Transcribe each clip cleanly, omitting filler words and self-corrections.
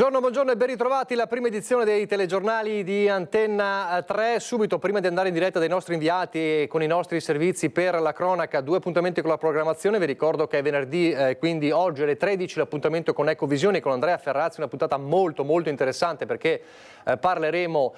Buongiorno e ben ritrovati. La prima edizione dei telegiornali di Antenna 3. Subito, prima di andare in diretta dai nostri inviati e con i nostri servizi per la cronaca, due appuntamenti con la programmazione. Vi ricordo che è venerdì, quindi oggi alle 13, l'appuntamento con Ecovisioni con Andrea Ferrazzi, una puntata molto interessante perché parleremo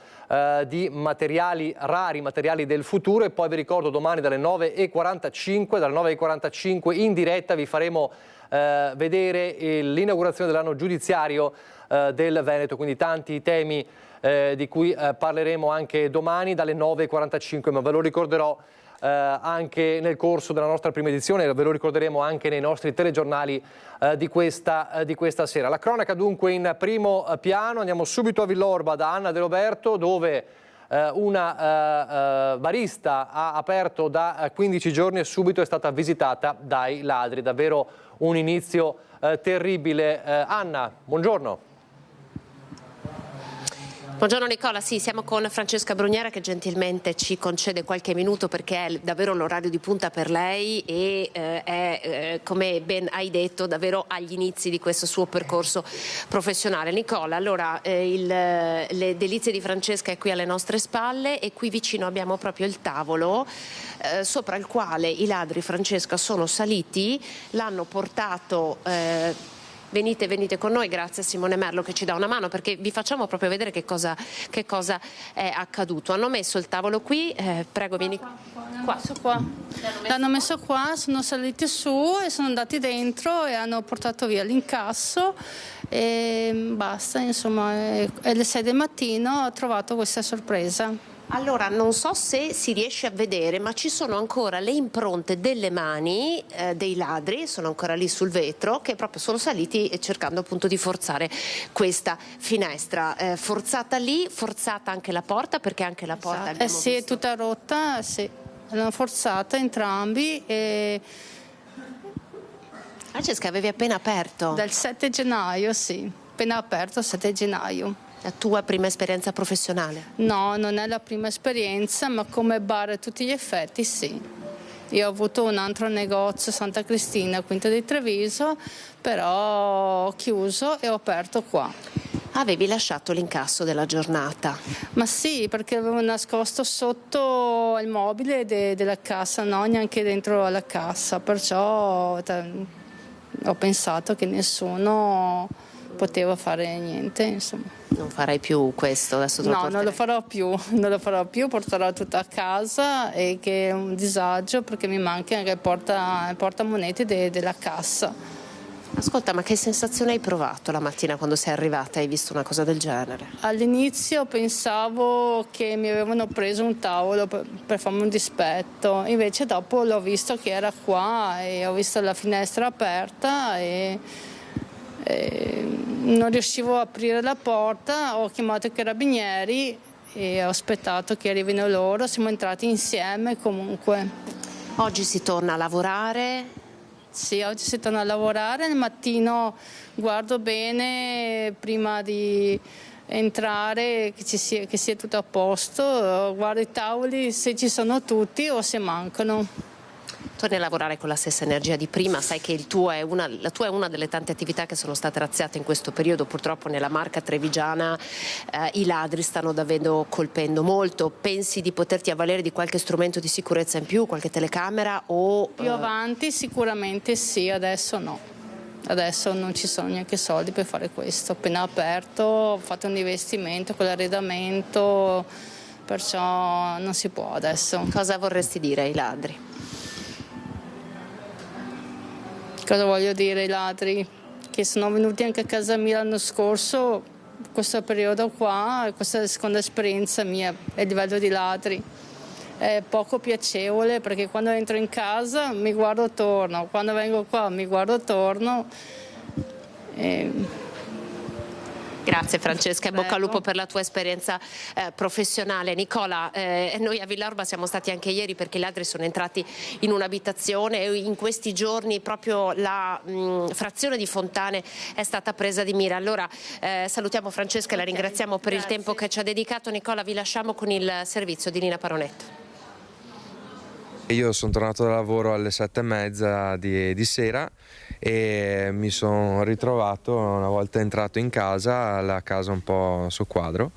di materiali rari, materiali del futuro, e poi vi ricordo domani dalle 9.45 in diretta vi faremo vedere l'inaugurazione dell'anno giudiziario del Veneto, quindi tanti temi di cui parleremo anche domani dalle 9.45, ma ve lo ricorderò anche nel corso della nostra prima edizione, ve lo ricorderemo anche nei nostri telegiornali di questa sera. La cronaca dunque in primo piano, andiamo subito a Villorba da Anna De Roberto, dove una barista ha aperto da 15 giorni e subito è stata visitata dai ladri, davvero un inizio terribile. Anna, buongiorno. Buongiorno Nicola, sì, siamo con Francesca Brugnera che gentilmente ci concede qualche minuto perché è davvero l'orario di punta per lei e è, come ben hai detto, davvero agli inizi di questo suo percorso professionale. Nicola, allora le delizie di Francesca è qui alle nostre spalle e qui vicino abbiamo proprio il tavolo sopra il quale i ladri, Francesca, sono saliti, l'hanno portato... Venite con noi, grazie a Simone Merlo che ci dà una mano perché vi facciamo proprio vedere che cosa è accaduto. Hanno messo il tavolo qui, prego vieni qua. L'hanno messo qua, sono saliti su e sono andati dentro e hanno portato via l'incasso e basta, insomma, alle 6 del mattino ho trovato questa sorpresa. Allora, non so se si riesce a vedere, ma ci sono ancora le impronte delle mani dei ladri, sono ancora lì sul vetro, che proprio sono saliti cercando appunto di forzare questa finestra. Forzata lì, forzata anche la porta, perché anche la porta... Esatto. Sì, è tutta rotta, sì. L'hanno forzata entrambi e... Francesca, avevi appena aperto? Dal 7 gennaio, sì, appena aperto il 7 gennaio. La tua prima esperienza professionale? No, non è la prima esperienza, ma come bar a tutti gli effetti sì. Io ho avuto un altro negozio, Santa Cristina, Quinta di Treviso, però ho chiuso e ho aperto qua. Avevi lasciato l'incasso della giornata? Ma sì, perché avevo nascosto sotto il mobile della cassa, no, neanche dentro la cassa, perciò ho pensato che nessuno poteva fare niente, insomma. Non farai più questo adesso? No, non lo farò più, porterò tutto a casa e che è un disagio perché mi manca anche il portamonete della cassa. Ascolta, ma che sensazione hai provato la mattina quando sei arrivata e hai visto una cosa del genere? All'inizio pensavo che mi avevano preso un tavolo per farmi un dispetto, invece dopo l'ho visto che era qua e ho visto la finestra aperta e non riuscivo a aprire la porta, ho chiamato i carabinieri e ho aspettato che arrivino loro, siamo entrati insieme comunque. Oggi si torna a lavorare? Sì, oggi si torna a lavorare, al mattino guardo bene prima di entrare che sia tutto a posto, guardo i tavoli se ci sono tutti o se mancano. Torni a lavorare con la stessa energia di prima, sai che la tua è una delle tante attività che sono state razziate in questo periodo, purtroppo nella Marca trevigiana i ladri stanno davvero colpendo molto. Pensi di poterti avvalere di qualche strumento di sicurezza in più, qualche telecamera o... Più avanti sicuramente sì, adesso no. Adesso non ci sono neanche soldi per fare questo, ho appena aperto, ho fatto un investimento con l'arredamento, perciò non si può adesso. Cosa vorresti dire ai ladri? Cosa voglio dire ai ladri? Che sono venuti anche a casa mia l'anno scorso, questo periodo qua, questa è la seconda esperienza mia a livello di ladri. È poco piacevole perché quando entro in casa mi guardo attorno, quando vengo qua mi guardo attorno. Grazie Francesca e bocca al lupo per la tua esperienza professionale. Nicola, noi a Villorba siamo stati anche ieri perché i ladri sono entrati in un'abitazione e in questi giorni proprio la frazione di Fontane è stata presa di mira. Allora salutiamo Francesca e la ringraziamo per il tempo che ci ha dedicato. Nicola, vi lasciamo con il servizio di Nina Paronetto. Io sono tornato da lavoro alle 7:30 di sera e mi sono ritrovato, una volta entrato in casa, la casa un po' su quadro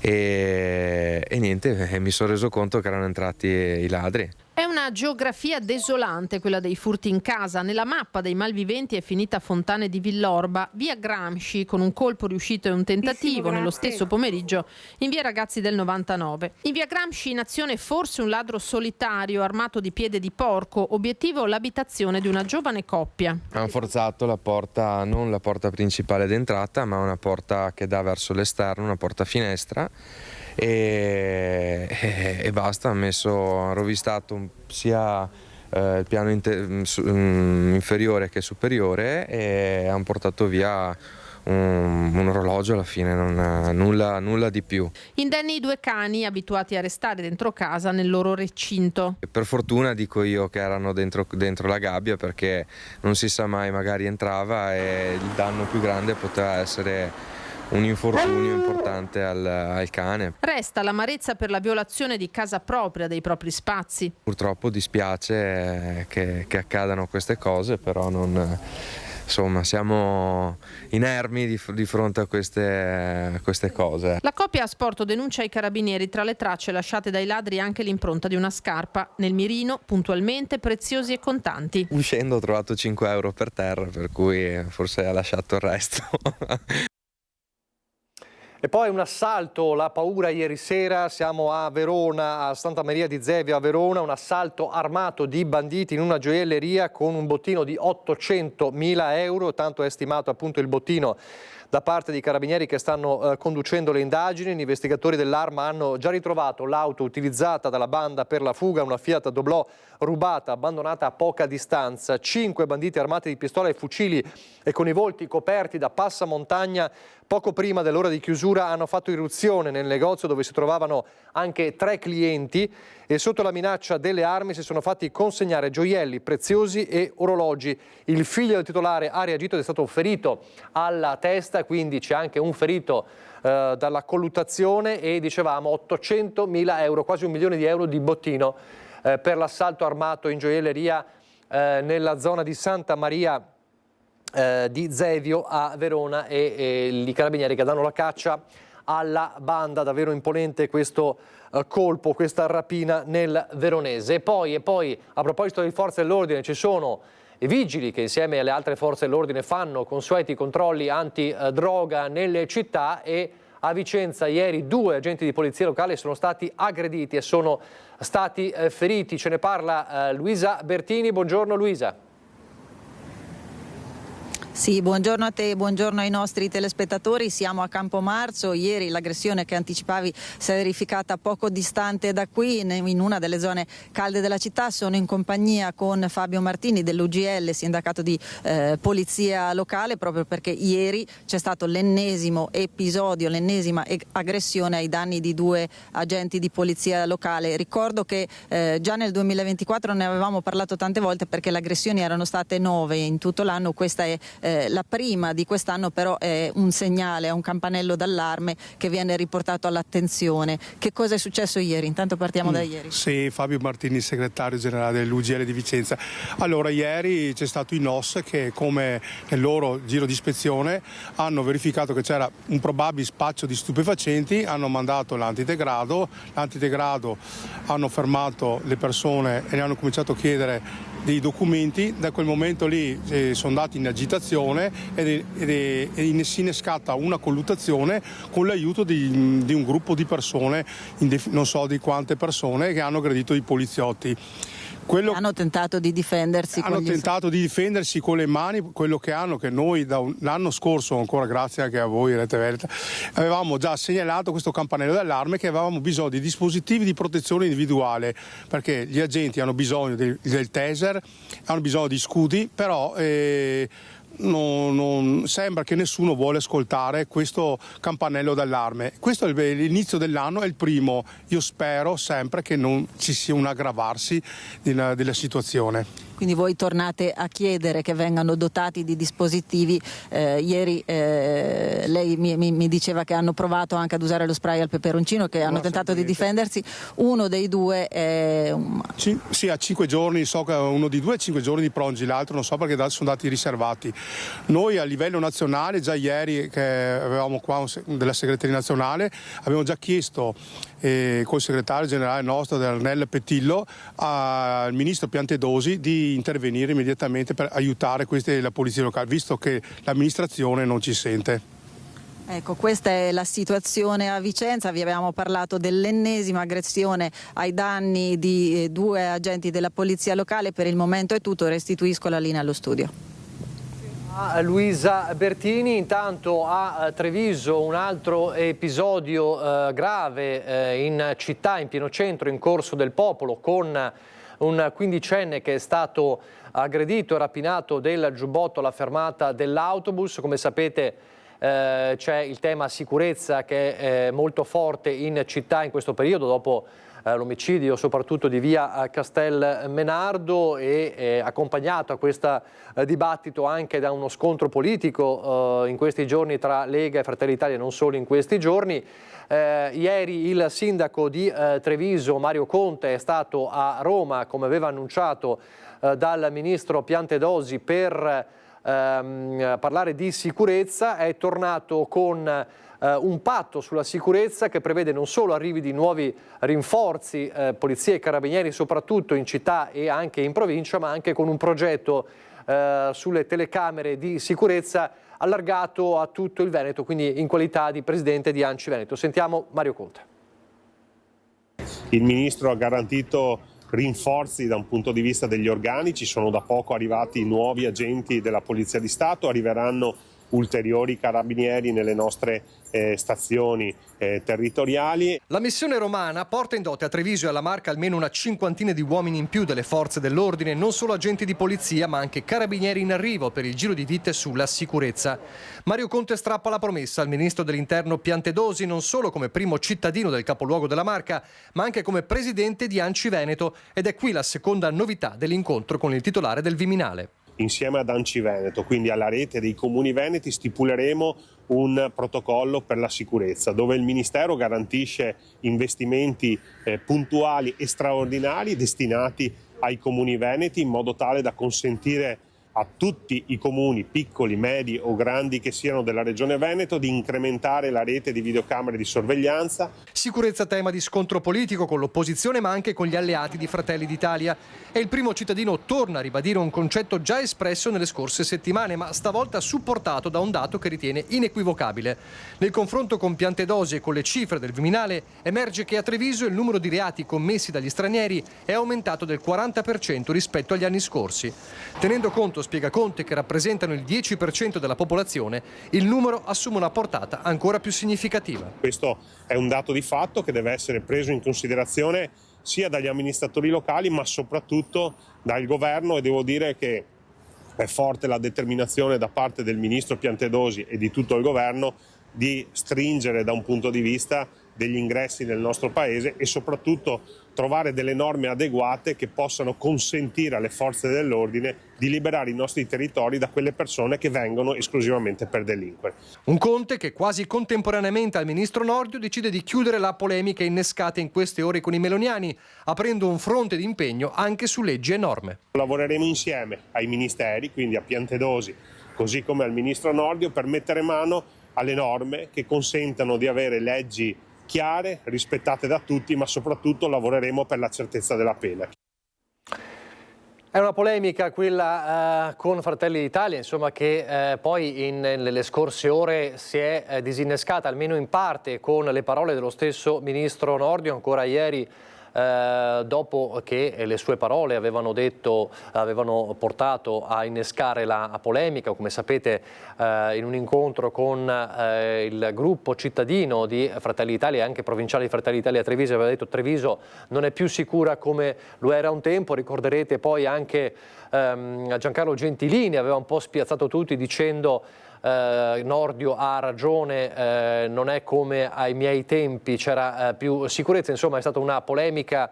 e niente, mi sono reso conto che erano entrati i ladri. È una geografia desolante quella dei furti in casa. Nella mappa dei malviventi è finita Fontane di Villorba, via Gramsci con un colpo riuscito e un tentativo nello stesso pomeriggio in via Ragazzi del 99. In via Gramsci in azione forse un ladro solitario armato di piede di porco, obiettivo l'abitazione di una giovane coppia. Hanno forzato la porta, non la porta principale d'entrata, ma una porta che dà verso l'esterno, una porta finestra. E basta, hanno rovistato sia il piano inferiore che superiore e hanno portato via un orologio, alla fine nulla di più. Indenni i 2 cani abituati a restare dentro casa nel loro recinto. Per fortuna dico io che erano dentro la gabbia, perché non si sa mai, magari entrava e il danno più grande poteva essere un infortunio importante al cane. Resta l'amarezza per la violazione di casa propria, dei propri spazi. Purtroppo dispiace che accadano queste cose, però insomma, siamo inermi di fronte a queste cose. La coppia ha sporto denuncia ai carabinieri, tra le tracce lasciate dai ladri anche l'impronta di una scarpa. Nel mirino, puntualmente, preziosi e contanti. Uscendo ho trovato 5 euro per terra, per cui forse ha lasciato il resto. E poi un assalto, la paura ieri sera, siamo a Verona, a Santa Maria di Zevio a Verona, un assalto armato di banditi in una gioielleria con un bottino di 800.000 euro, tanto è stimato appunto il bottino da parte di carabinieri che stanno conducendo le indagini. Gli investigatori dell'Arma hanno già ritrovato l'auto utilizzata dalla banda per la fuga, una Fiat Doblò rubata, abbandonata a poca distanza. 5 banditi armati di pistole e fucili e con i volti coperti da passamontagna poco prima dell'ora di chiusura hanno fatto irruzione nel negozio dove si trovavano anche 3 clienti e sotto la minaccia delle armi si sono fatti consegnare gioielli preziosi e orologi. Il figlio del titolare ha reagito ed è stato ferito alla testa, quindi c'è anche un ferito dalla colluttazione e dicevamo 800.000 euro, quasi 1 milione di euro di bottino per l'assalto armato in gioielleria nella zona di Santa Maria di Zevio a Verona e i carabinieri che danno la caccia alla banda. Davvero imponente questo colpo, questa rapina nel veronese. E poi a proposito di forze dell'ordine ci sono i vigili che insieme alle altre forze dell'ordine fanno consueti controlli antidroga nelle città e a Vicenza ieri 2 agenti di polizia locale sono stati aggrediti e sono stati feriti. Ce ne parla Luisa Bertini. Buongiorno Luisa. Sì, buongiorno a te, buongiorno ai nostri telespettatori. Siamo a Campomarzo. Ieri l'aggressione che anticipavi si è verificata poco distante da qui, in una delle zone calde della città. Sono in compagnia con Fabio Martini dell'UGL, sindacato di polizia locale, proprio perché ieri c'è stato l'ennesimo episodio, l'ennesima aggressione ai danni di 2 agenti di polizia locale. Ricordo che già nel 2024 ne avevamo parlato tante volte perché le aggressioni erano state 9 in tutto l'anno. Questa è la prima di quest'anno, però è un segnale, è un campanello d'allarme che viene riportato all'attenzione. Che cosa è successo ieri? Intanto partiamo da ieri. Sì, Fabio Martini, segretario generale dell'UGL di Vicenza. Allora, ieri c'è stato il NOS che, come nel loro giro di ispezione, hanno verificato che c'era un probabile spaccio di stupefacenti, hanno mandato l'antitegrado, hanno fermato le persone e ne hanno cominciato a chiedere dei documenti. Da quel momento lì sono andati in agitazione e si innescata una colluttazione con l'aiuto di un gruppo di persone, non so di quante persone, che hanno aggredito i poliziotti. Hanno tentato di difendersi. Hanno tentato di difendersi con le mani. Quello che noi l'anno scorso, ancora grazie anche a voi Rete Velta, avevamo già segnalato questo campanello d'allarme che avevamo bisogno di dispositivi di protezione individuale, perché gli agenti hanno bisogno del taser, hanno bisogno di scudi, però sembra che nessuno vuole ascoltare questo campanello d'allarme. Questo è l'inizio dell'anno, è il primo. Io spero sempre che non ci sia un aggravarsi della situazione. Quindi voi tornate a chiedere che vengano dotati di dispositivi. Ieri lei mi diceva che hanno provato anche ad usare lo spray al peperoncino, che hanno tentato di difendersi. Uno dei due è Sì, a 5 giorni, so che uno di due ha 5 giorni di prongi, l'altro non so perché sono dati riservati. Noi a livello nazionale, già ieri che avevamo qua della segreteria nazionale, abbiamo già chiesto col segretario generale nostro dell'Arnel Petillo al ministro Piantedosi di intervenire immediatamente per aiutare la polizia locale, visto che l'amministrazione non ci sente. Ecco, questa è la situazione a Vicenza. Vi avevamo parlato dell'ennesima aggressione ai danni di 2 agenti della polizia locale. Per il momento è tutto, restituisco la linea allo studio. Luisa Bertini. Intanto a Treviso un altro episodio grave in città, in pieno centro, in Corso del Popolo, con un quindicenne che è stato aggredito e rapinato del giubbotto alla fermata dell'autobus. Come sapete c'è il tema sicurezza che è molto forte in città in questo periodo, dopo l'omicidio soprattutto di via Castelmenardo, e accompagnato a questo dibattito anche da uno scontro politico in questi giorni tra Lega e Fratelli d'Italia, non solo in questi giorni. Ieri il sindaco di Treviso, Mario Conte, è stato a Roma, come aveva annunciato dal ministro Piantedosi, per parlare di sicurezza. È tornato con un patto sulla sicurezza che prevede non solo arrivi di nuovi rinforzi, polizia e carabinieri soprattutto in città e anche in provincia, ma anche con un progetto sulle telecamere di sicurezza allargato a tutto il Veneto, quindi in qualità di presidente di ANCI Veneto. Sentiamo Mario Conte. Il ministro ha garantito rinforzi da un punto di vista degli organici, sono da poco arrivati nuovi agenti della Polizia di Stato, arriveranno ulteriori carabinieri nelle nostre stazioni territoriali. La missione romana porta in dote a Treviso e alla Marca almeno una cinquantina di uomini in più delle forze dell'ordine, non solo agenti di polizia ma anche carabinieri in arrivo per il giro di vite sulla sicurezza. Mario Conte strappa la promessa al ministro dell'Interno Piantedosi, non solo come primo cittadino del capoluogo della Marca ma anche come presidente di ANCI Veneto, ed è qui la seconda novità dell'incontro con il titolare del Viminale. Insieme ad ANCI Veneto, quindi alla rete dei comuni veneti, stipuleremo un protocollo per la sicurezza dove il Ministero garantisce investimenti puntuali e straordinari destinati ai comuni veneti, in modo tale da consentire a tutti i comuni, piccoli, medi o grandi che siano della Regione Veneto, di incrementare la rete di videocamere di sorveglianza. Sicurezza tema di scontro politico con l'opposizione ma anche con gli alleati di Fratelli d'Italia. E il primo cittadino torna a ribadire un concetto già espresso nelle scorse settimane, ma stavolta supportato da un dato che ritiene inequivocabile. Nel confronto con Piantedosi e con le cifre del Viminale emerge che a Treviso il numero di reati commessi dagli stranieri è aumentato del 40% rispetto agli anni scorsi. Tenendo conto, spiega Conte, che rappresentano il 10% della popolazione, il numero assume una portata ancora più significativa. Questo è un dato di fatto che deve essere preso in considerazione sia dagli amministratori locali ma soprattutto dal governo, e devo dire che è forte la determinazione da parte del ministro Piantedosi e di tutto il governo di stringere da un punto di vista degli ingressi nel nostro paese e soprattutto trovare delle norme adeguate che possano consentire alle forze dell'ordine di liberare i nostri territori da quelle persone che vengono esclusivamente per delinquere. Un Conte che quasi contemporaneamente al ministro Nordio decide di chiudere la polemica innescata in queste ore con i meloniani, aprendo un fronte di impegno anche su leggi e norme. Lavoreremo insieme ai ministeri, quindi a Piantedosi, così come al ministro Nordio, per mettere mano alle norme che consentano di avere leggi chiare, rispettate da tutti, ma soprattutto lavoreremo per la certezza della pena. È una polemica quella con Fratelli d'Italia, insomma, che poi nelle scorse ore si è disinnescata almeno in parte con le parole dello stesso ministro Nordio. Ancora ieri dopo che le sue parole avevano portato a innescare la polemica, come sapete, in un incontro con il gruppo cittadino di Fratelli d'Italia e anche provinciale di Fratelli d'Italia a Treviso, aveva detto: Treviso non è più sicura come lo era un tempo. Ricorderete poi anche Giancarlo Gentilini aveva un po' spiazzato tutti dicendo: Nordio ha ragione, non è come ai miei tempi, c'era più sicurezza. Insomma, è stata una polemica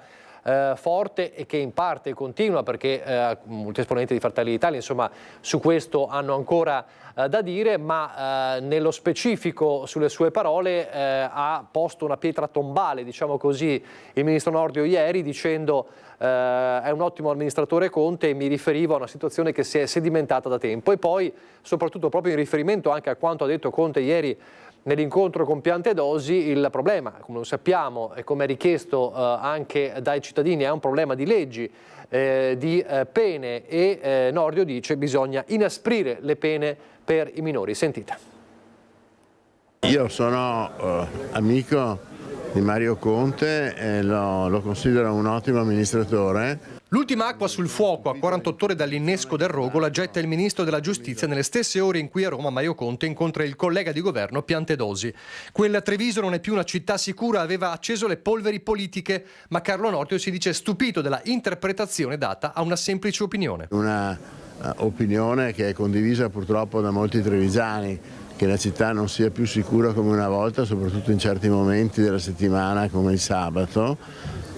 forte e che in parte continua, perché molti esponenti di Fratelli d'Italia insomma su questo hanno ancora da dire, ma nello specifico sulle sue parole ha posto una pietra tombale, diciamo così, il ministro Nordio ieri, dicendo è un ottimo amministratore Conte, e mi riferivo a una situazione che si è sedimentata da tempo. E poi soprattutto proprio in riferimento anche a quanto ha detto Conte ieri nell'incontro con Piantedosi, il problema, come lo sappiamo e come è richiesto anche dai cittadini, è un problema di leggi, di pene, e Nordio dice che bisogna inasprire le pene per i minori. Sentite. Io sono amico di Mario Conte e lo considero un ottimo amministratore. L'ultima acqua sul fuoco a 48 ore dall'innesco del rogo la getta il ministro della giustizia nelle stesse ore in cui a Roma Mario Conte incontra il collega di governo Piantedosi. Quella Treviso non è più una città sicura, aveva acceso le polveri politiche, ma Carlo Nordio si dice stupito della interpretazione data a una semplice opinione. Una opinione che è condivisa purtroppo da molti trevisani, che la città non sia più sicura come una volta, soprattutto in certi momenti della settimana come il sabato.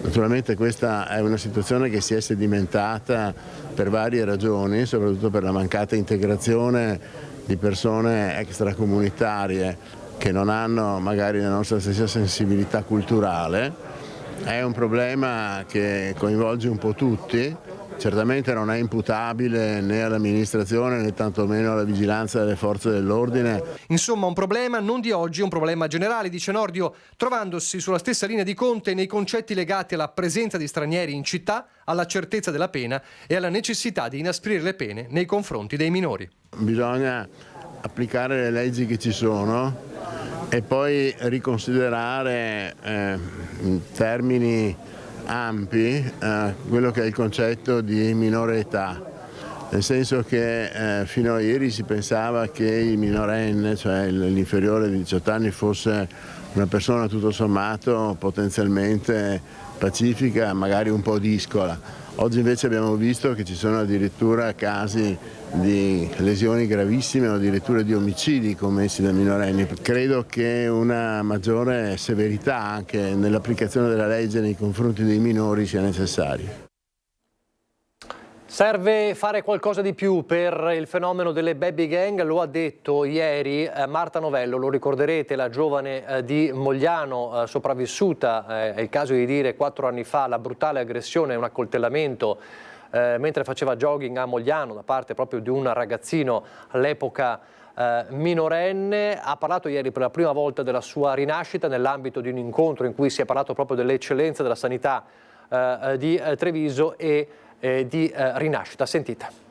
Naturalmente questa è una situazione che si è sedimentata per varie ragioni, soprattutto per la mancata integrazione di persone extracomunitarie che non hanno magari la nostra stessa sensibilità culturale. È un problema che coinvolge un po' tutti. Certamente non è imputabile né all'amministrazione né tantomeno alla vigilanza delle forze dell'ordine. Insomma, un problema non di oggi, un problema generale, dice Nordio, trovandosi sulla stessa linea di Conte nei concetti legati alla presenza di stranieri in città, alla certezza della pena e alla necessità di inasprire le pene nei confronti dei minori. Bisogna applicare le leggi che ci sono e poi riconsiderare in termini ampi quello che è il concetto di minore età, nel senso che fino a ieri si pensava che il minorenne, cioè l'inferiore di 18 anni, fosse una persona tutto sommato potenzialmente pacifica, magari un po' discola. Oggi invece abbiamo visto che ci sono addirittura casi di lesioni gravissime o addirittura di omicidi commessi da minorenni. Credo che una maggiore severità anche nell'applicazione della legge nei confronti dei minori sia necessaria. Serve fare qualcosa di più per il fenomeno delle baby gang, lo ha detto ieri Marta Novello, lo ricorderete, la giovane di Mogliano sopravvissuta, è il caso di dire 4 anni fa, alla brutale aggressione e un accoltellamento mentre faceva jogging a Mogliano da parte proprio di un ragazzino all'epoca minorenne. Ha parlato ieri per la prima volta della sua rinascita nell'ambito di un incontro in cui si è parlato proprio dell'eccellenza della sanità di Treviso e di rinascita. Sentite.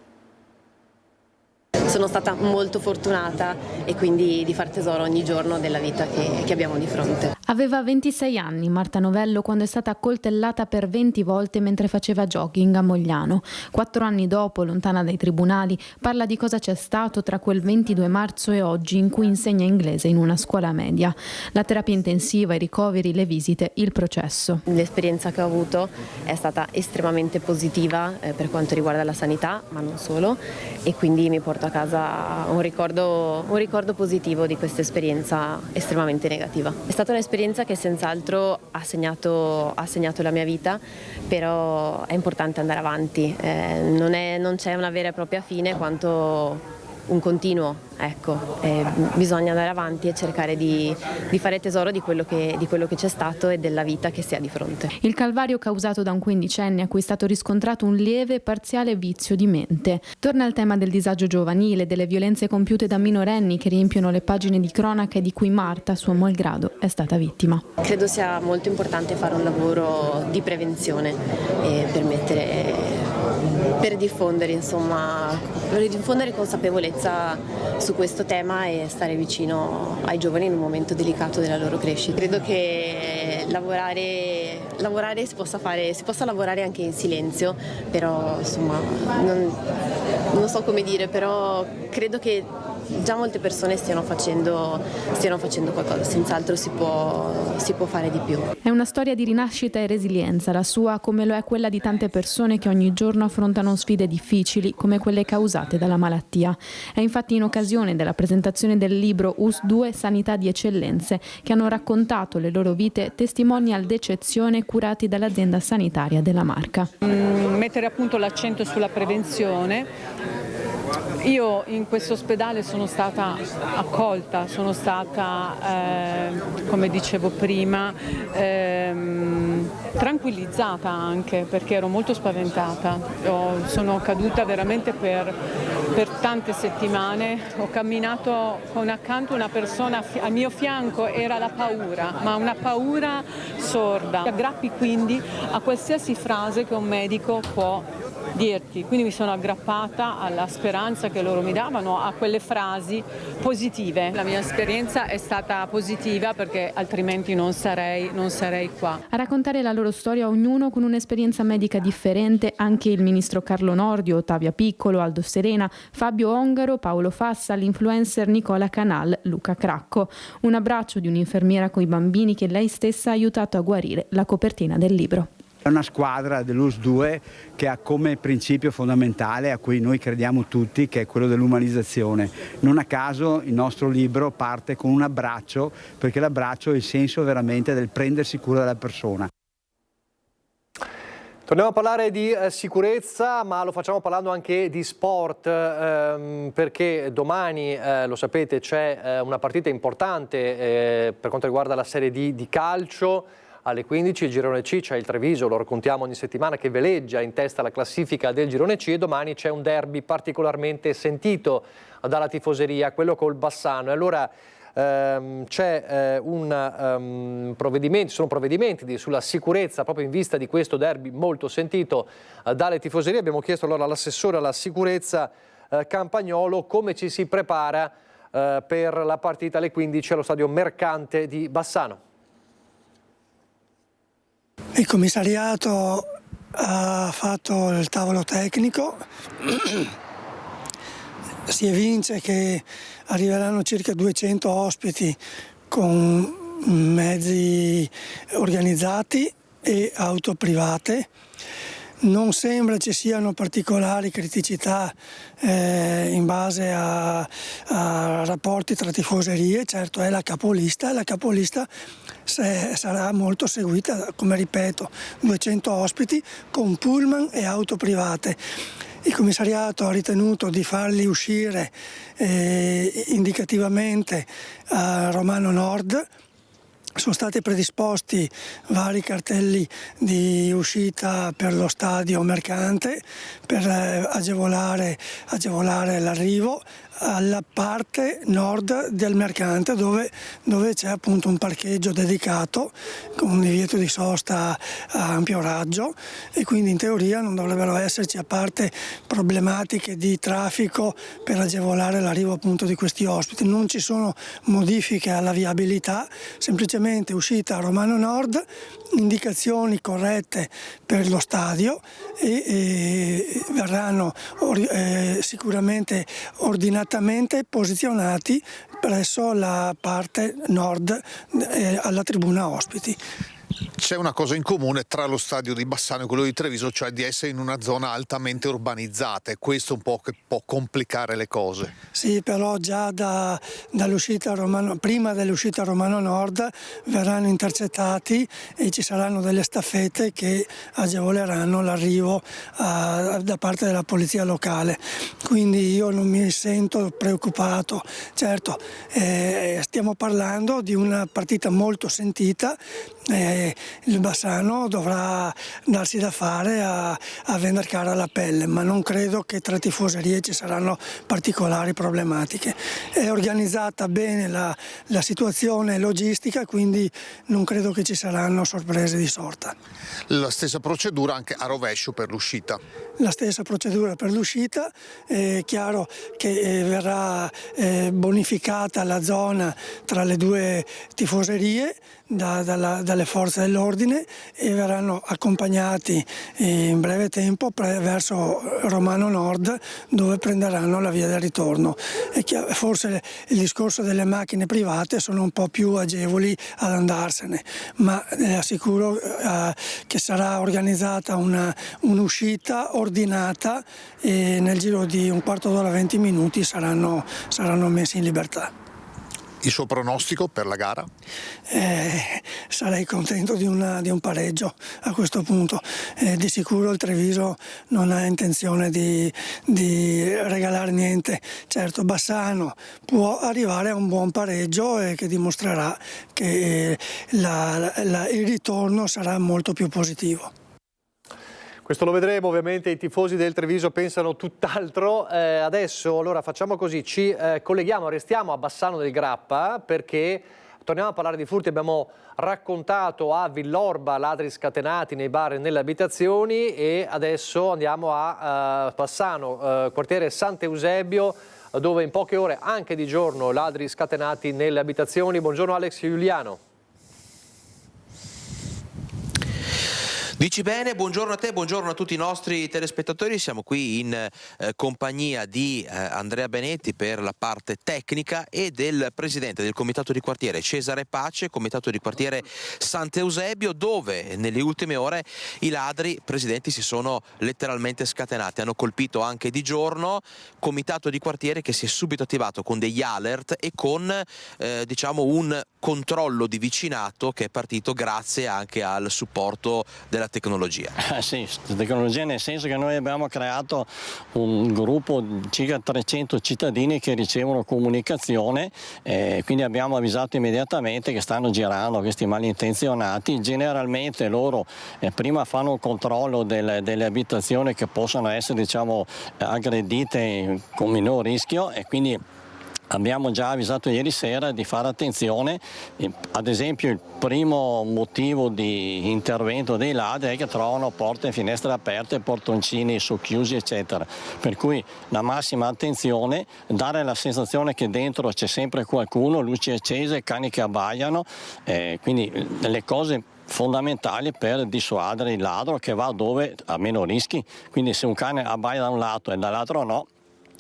Sono stata molto fortunata e quindi di far tesoro ogni giorno della vita che abbiamo di fronte. Aveva 26 anni Marta Novello quando è stata accoltellata per 20 volte mentre faceva jogging a Mogliano. 4 anni dopo, lontana dai tribunali, parla di cosa c'è stato tra quel 22 marzo e oggi in cui insegna inglese in una scuola media. La terapia intensiva, i ricoveri, le visite, il processo. L'esperienza che ho avuto è stata estremamente positiva per quanto riguarda la sanità, ma non solo, e quindi mi porto a casa un ricordo positivo di questa esperienza estremamente negativa. È stata un'esperienza che senz'altro ha segnato la mia vita, però è importante andare avanti, non c'è una vera e propria fine quanto un continuo, ecco, bisogna andare avanti e cercare di fare tesoro di quello che c'è stato e della vita che si ha di fronte. Il calvario causato da un quindicenne a cui è stato riscontrato un lieve e parziale vizio di mente. Torna il tema del disagio giovanile, delle violenze compiute da minorenni che riempiono le pagine di cronaca e di cui Marta, suo malgrado, è stata vittima. Credo sia molto importante fare un lavoro di prevenzione e permettere per diffondere, insomma, per diffondere consapevolezza su questo tema e stare vicino ai giovani in un momento delicato della loro crescita. Credo che lavorare si possa lavorare anche in silenzio, però insomma non so come dire, però credo che già molte persone stiano facendo qualcosa, senz'altro si può fare di più. È una storia di rinascita e resilienza, la sua come lo è quella di tante persone che ogni giorno affrontano sfide difficili come quelle causate dalla malattia. È infatti in occasione della presentazione del libro US2 Sanità di Eccellenze che hanno raccontato le loro vite testimonial d'eccezione curati dall'azienda sanitaria della Marca. Mettere appunto l'accento sulla prevenzione. Io in questo ospedale sono stata accolta, sono stata, come dicevo prima, tranquillizzata anche perché ero molto spaventata. Sono caduta veramente per tante settimane, ho camminato con accanto una persona al mio fianco, era la paura, ma una paura sorda. Ti aggrappi quindi a qualsiasi frase che un medico può dirti, quindi mi sono aggrappata alla speranza che loro mi davano, a quelle frasi positive. La mia esperienza è stata positiva perché altrimenti non sarei qua. A raccontare la loro storia ognuno con un'esperienza medica differente anche il ministro Carlo Nordio, Ottavia Piccolo, Aldo Serena, Fabio Ongaro, Paolo Fassa, l'influencer Nicola Canal, Luca Cracco. Un abbraccio di un'infermiera coi bambini che lei stessa ha aiutato a guarire, la copertina del libro. È una squadra dell'US2 che ha come principio fondamentale, a cui noi crediamo tutti, che è quello dell'umanizzazione. Non a caso il nostro libro parte con un abbraccio, perché l'abbraccio è il senso veramente del prendersi cura della persona. Torniamo a parlare di sicurezza, ma lo facciamo parlando anche di sport, perché domani, lo sapete, c'è una partita importante per quanto riguarda la Serie D di calcio. Alle 15 il Girone C, c'è il Treviso, lo raccontiamo ogni settimana, che veleggia in testa alla classifica del Girone C, e domani c'è un derby particolarmente sentito dalla tifoseria, quello col Bassano. E allora c'è sono provvedimenti sulla sicurezza proprio in vista di questo derby molto sentito dalle tifoserie. Abbiamo chiesto allora all'assessore alla sicurezza Campagnolo come ci si prepara per la partita alle 15 allo stadio Mercante di Bassano. Il commissariato ha fatto il tavolo tecnico, si evince che arriveranno circa 200 ospiti con mezzi organizzati e auto private. Non sembra ci siano particolari criticità in base a rapporti tra tifoserie, certo è la capolista, e la capolista sarà molto seguita, come ripeto, 200 ospiti con pullman e auto private. Il commissariato ha ritenuto di farli uscire indicativamente a Romano Nord. Sono stati predisposti vari cartelli di uscita per lo stadio Mercante per agevolare l'arrivo alla parte nord del Mercante dove c'è appunto un parcheggio dedicato con un divieto di sosta a ampio raggio, e quindi in teoria non dovrebbero esserci, a parte problematiche di traffico, per agevolare l'arrivo appunto di questi ospiti. Non ci sono modifiche alla viabilità, semplicemente uscita a Romano Nord, indicazioni corrette per lo stadio e verranno sicuramente ordinatamente posizionati presso la parte nord alla tribuna ospiti. C'è una cosa in comune tra lo stadio di Bassano e quello di Treviso, cioè di essere in una zona altamente urbanizzata, e questo un po' che può complicare le cose. Sì, però già dall'uscita prima dell'uscita a Romano Nord verranno intercettati e ci saranno delle staffette che agevoleranno l'arrivo da parte della polizia locale. Quindi io non mi sento preoccupato. Certo, stiamo parlando di una partita molto sentita, il Bassano dovrà darsi da fare a vendere cara la pelle, ma non credo che tra tifoserie ci saranno particolari problematiche. È organizzata bene la situazione logistica, quindi non credo che ci saranno sorprese di sorta. La stessa procedura anche a rovescio per l'uscita? La stessa procedura per l'uscita, è chiaro che verrà bonificata la zona tra le due tifoserie dalle forze dell'ordine e verranno accompagnati in breve tempo verso Romano Nord, dove prenderanno la via del ritorno. Forse il discorso delle macchine private sono un po' più agevoli ad andarsene, ma assicuro che sarà organizzata un'uscita ordinata e nel giro di un quarto d'ora, 20 minuti saranno messi in libertà. Il suo pronostico per la gara? Sarei contento di un pareggio a questo punto. Di sicuro il Treviso non ha intenzione di regalare niente. Certo, Bassano può arrivare a un buon pareggio e che dimostrerà che il ritorno sarà molto più positivo. Questo lo vedremo, ovviamente i tifosi del Treviso pensano tutt'altro. Adesso allora facciamo così, ci colleghiamo, restiamo a Bassano del Grappa perché torniamo a parlare di furti. Abbiamo raccontato a Villorba ladri scatenati nei bar e nelle abitazioni e adesso andiamo a Bassano, quartiere Sant'Eusebio, dove in poche ore, anche di giorno, ladri scatenati nelle abitazioni. Buongiorno Alex Giuliano. Dici bene, buongiorno a te, buongiorno a tutti i nostri telespettatori. Siamo qui in compagnia di Andrea Benetti per la parte tecnica e del presidente del comitato di quartiere Cesare Pace, comitato di quartiere Sant'Eusebio, dove nelle ultime ore i ladri, presidenti, si sono letteralmente scatenati. Hanno colpito anche di giorno, comitato di quartiere che si è subito attivato con degli alert e con diciamo un controllo di vicinato che è partito grazie anche al supporto della tecnologia. Sì, tecnologia nel senso che noi abbiamo creato un gruppo di circa 300 cittadini che ricevono comunicazione, quindi abbiamo avvisato immediatamente che stanno girando questi malintenzionati. Generalmente loro prima fanno un controllo delle abitazioni che possono essere, diciamo, aggredite con minor rischio e quindi abbiamo già avvisato ieri sera di fare attenzione. Ad esempio il primo motivo di intervento dei ladri è che trovano porte e finestre aperte, portoncini socchiusi eccetera, per cui la massima attenzione, dare la sensazione che dentro c'è sempre qualcuno, luci accese, cani che abbaiano, quindi le cose fondamentali per dissuadere il ladro che va dove ha meno rischi. Quindi se un cane abbaia da un lato e dall'altro no,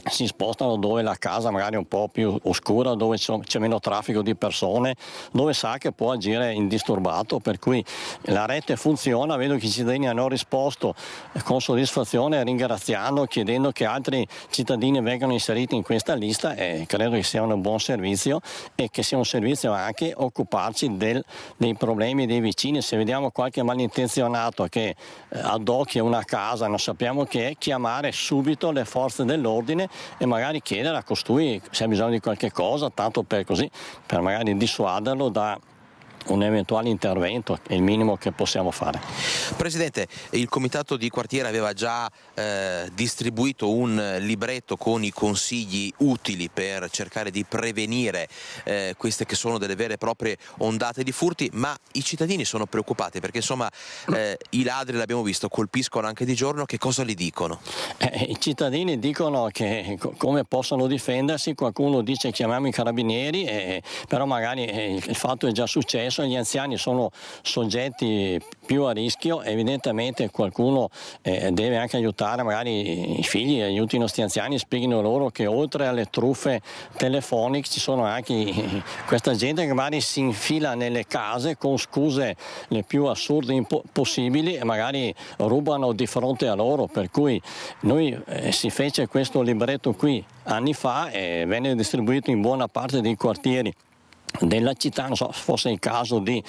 si spostano dove la casa magari è un po' più oscura, dove c'è meno traffico di persone, dove sa che può agire indisturbato, per cui la rete funziona. Vedo che i cittadini hanno risposto con soddisfazione, ringraziando, chiedendo che altri cittadini vengano inseriti in questa lista e credo che sia un buon servizio e che sia un servizio anche occuparci dei problemi dei vicini. Se vediamo qualche malintenzionato che addocchia una casa, non sappiamo che è, chiamare subito le forze dell'ordine e magari chiedere a costui se ha bisogno di qualche cosa, tanto per magari dissuaderlo da un eventuale intervento, è il minimo che possiamo fare. Presidente, il comitato di quartiere aveva già distribuito un libretto con i consigli utili per cercare di prevenire queste che sono delle vere e proprie ondate di furti, ma i cittadini sono preoccupati perché insomma i ladri, l'abbiamo visto, colpiscono anche di giorno. Che cosa gli dicono? I cittadini dicono che come possono difendersi, qualcuno dice chiamiamo i carabinieri, però magari il fatto è già successo. Gli anziani sono soggetti più a rischio, evidentemente qualcuno deve anche aiutare, magari i figli aiutino i nostri anziani, spieghino loro che oltre alle truffe telefoniche ci sono anche questa gente che magari si infila nelle case con scuse le più assurde possibili e magari rubano di fronte a loro, per cui noi si fece questo libretto qui anni fa e venne distribuito in buona parte dei quartieri della città. Non so, fosse il caso di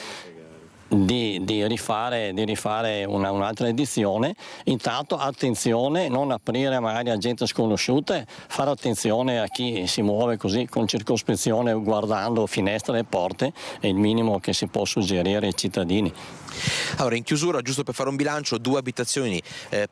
di rifare un'altra edizione. Intanto attenzione, non aprire magari a gente sconosciuta, fare attenzione a chi si muove così con circospezione, guardando finestre e porte, è il minimo che si può suggerire ai cittadini. Allora, in chiusura, giusto per fare un bilancio, 2 abitazioni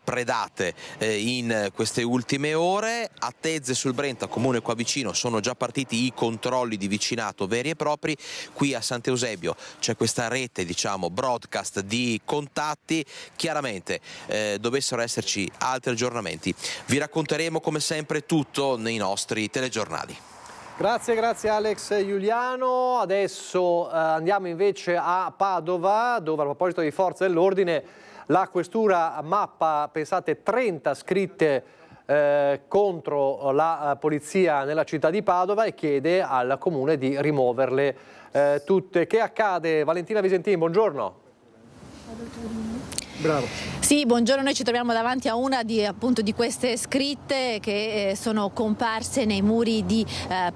predate in queste ultime ore. A Tezze sul Brenta, comune qua vicino, sono già partiti i controlli di vicinato veri e propri. Qui a Sant'Eusebio c'è questa rete, diciamo, broadcast di contatti. Chiaramente dovessero esserci altri aggiornamenti, vi racconteremo come sempre tutto nei nostri telegiornali. Grazie Alex Giuliano. Adesso andiamo invece a Padova, dove a proposito di forze dell'ordine la questura mappa, pensate, 30 scritte contro la polizia nella città di Padova e chiede al comune di rimuoverle tutte. Che accade? Valentina Visentini, buongiorno. Bravo. Sì, buongiorno, noi ci troviamo davanti a una di queste scritte che sono comparse nei muri di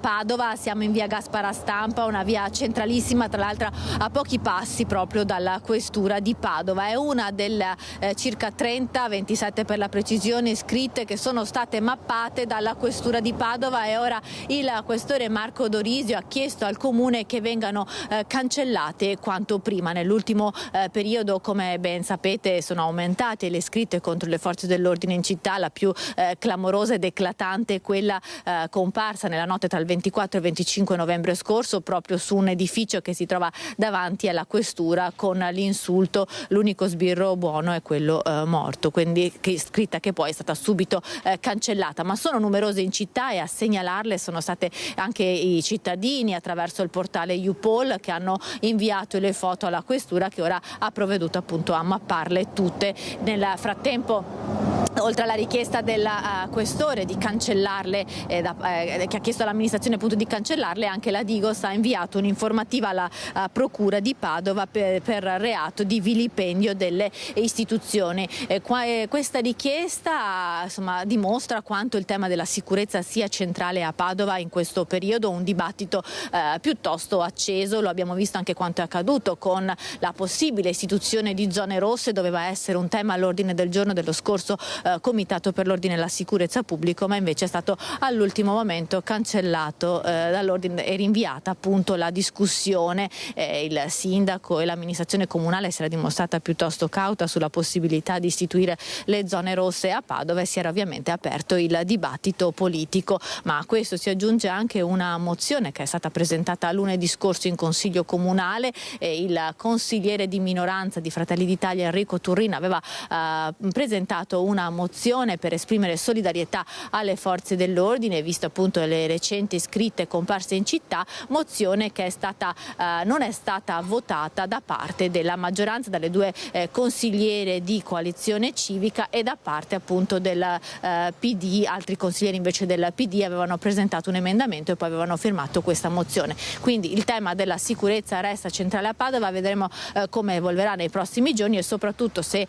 Padova. Siamo in via Gaspara Stampa, una via centralissima, tra l'altro a pochi passi proprio dalla questura di Padova. È una delle circa 30, 27 per la precisione, scritte che sono state mappate dalla questura di Padova, e ora il questore Marco Dorisio ha chiesto al comune che vengano cancellate quanto prima. Nell'ultimo periodo, come ben sapete, sono aumentate le scritte contro le forze dell'ordine in città. La più clamorosa ed eclatante è quella comparsa nella notte tra il 24 e il 25 novembre scorso proprio su un edificio che si trova davanti alla questura, con l'insulto "l'unico sbirro buono è quello morto", quindi scritta che poi è stata subito cancellata. Ma sono numerose in città, e a segnalarle sono state anche i cittadini attraverso il portale YouPoll, che hanno inviato le foto alla questura, che ora ha provveduto appunto a mapparle tutte. Nel frattempo, oltre alla richiesta del questore di cancellarle, che ha chiesto all'amministrazione appunto di cancellarle, anche la Digos ha inviato un'informativa alla procura di Padova per reato di vilipendio delle istituzioni. Questa richiesta dimostra quanto il tema della sicurezza sia centrale a Padova in questo periodo, un dibattito piuttosto acceso. Lo abbiamo visto anche quanto è accaduto con la possibile istituzione di zone rosse. Doveva essere un tema all'ordine del giorno dello scorso Comitato per l'ordine e la sicurezza pubblico, ma invece è stato all'ultimo momento cancellato dall'ordine e rinviata appunto la discussione. Il sindaco e l'amministrazione comunale si era dimostrata piuttosto cauta sulla possibilità di istituire le zone rosse a Padova, e si era ovviamente aperto il dibattito politico. Ma a questo si aggiunge anche una mozione che è stata presentata lunedì scorso in Consiglio Comunale. Il consigliere di minoranza di Fratelli d'Italia Enrico Turrin aveva presentato una mozione per esprimere solidarietà alle forze dell'ordine, visto appunto le recenti scritte comparse in città, mozione che non è stata votata da parte della maggioranza, dalle 2 consigliere di Coalizione Civica e da parte appunto del PD. Altri consiglieri invece del PD avevano presentato un emendamento e poi avevano firmato questa mozione. Quindi il tema della sicurezza resta centrale a Padova. Vedremo come evolverà nei prossimi giorni, e soprattutto se